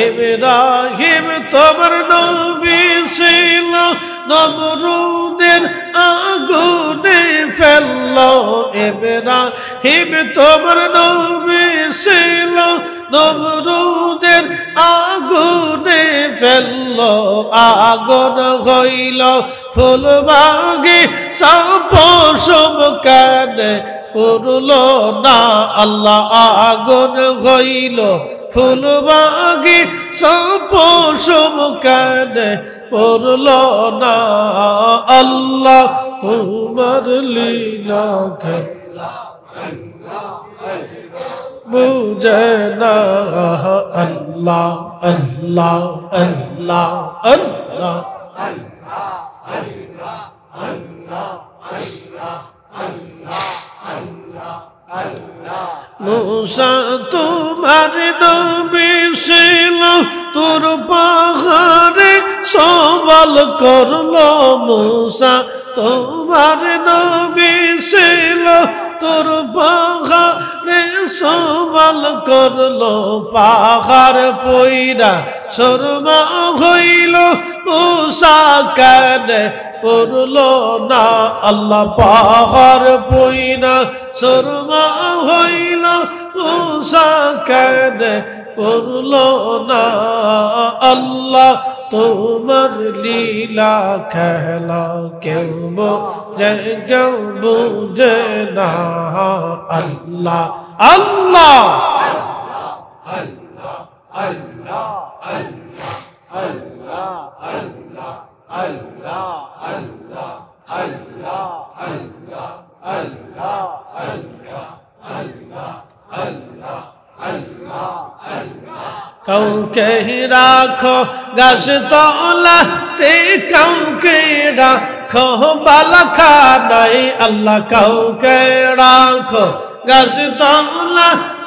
ইব্রাহিম তোমার নবী ছিল, নমরুদের আগুনে ফেললো। ইব্রাহিম তোমার নবী ছিল, নমরুদের আগুনে ফেললো। আগুন হইল ফুলবাগে সপসম কানে পুরলো না। আল্লাহ আগুন হইল ফুলবাগে সপসম কানে পুরলো না। আল্লাহ তোমার লীলা খেলা বুঝে না। আল্লাহ আল্লাহ আল্লাহ আল্লাহ মুসা তোমার নবী ছিল, তোর পাহাড়ে সওয়াল করলো। মুসা তোমার নবী ছিল, তোর পাহাড়ে সওয়াল করলো। পাহাড় পইরা শর্মা হইল, মুসা কানে পড়লো না। আল্লাহ পাহাড় পইরা শর্মা হইল, মুসা কানে পড়লো না। আল্লাহ তোমার লীলা খেলা কেউ বুঝে না। আল্লাহ আল্লাহ আল্লাহ আল্লাহ আল্লাহ আল্লাহ আল্লাহ আল্লাহ আল্লাহ আল্লাহ আল্লাহ আল্লাহ আল্লাহ আল্লাহ আল্লাহ আল্লাহ। কাউকে রাখো গাছ তলাতে, কাউকে রাখো বালখানায়। আল্লাহ কাউকে রাখো গাছ তলাতে,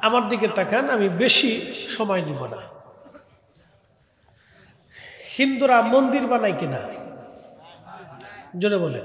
আমার দিকে তাকান, আমি বেশি সময় নিব না। হিন্দুরা মন্দির বানায় কিনা? জোরে বলে।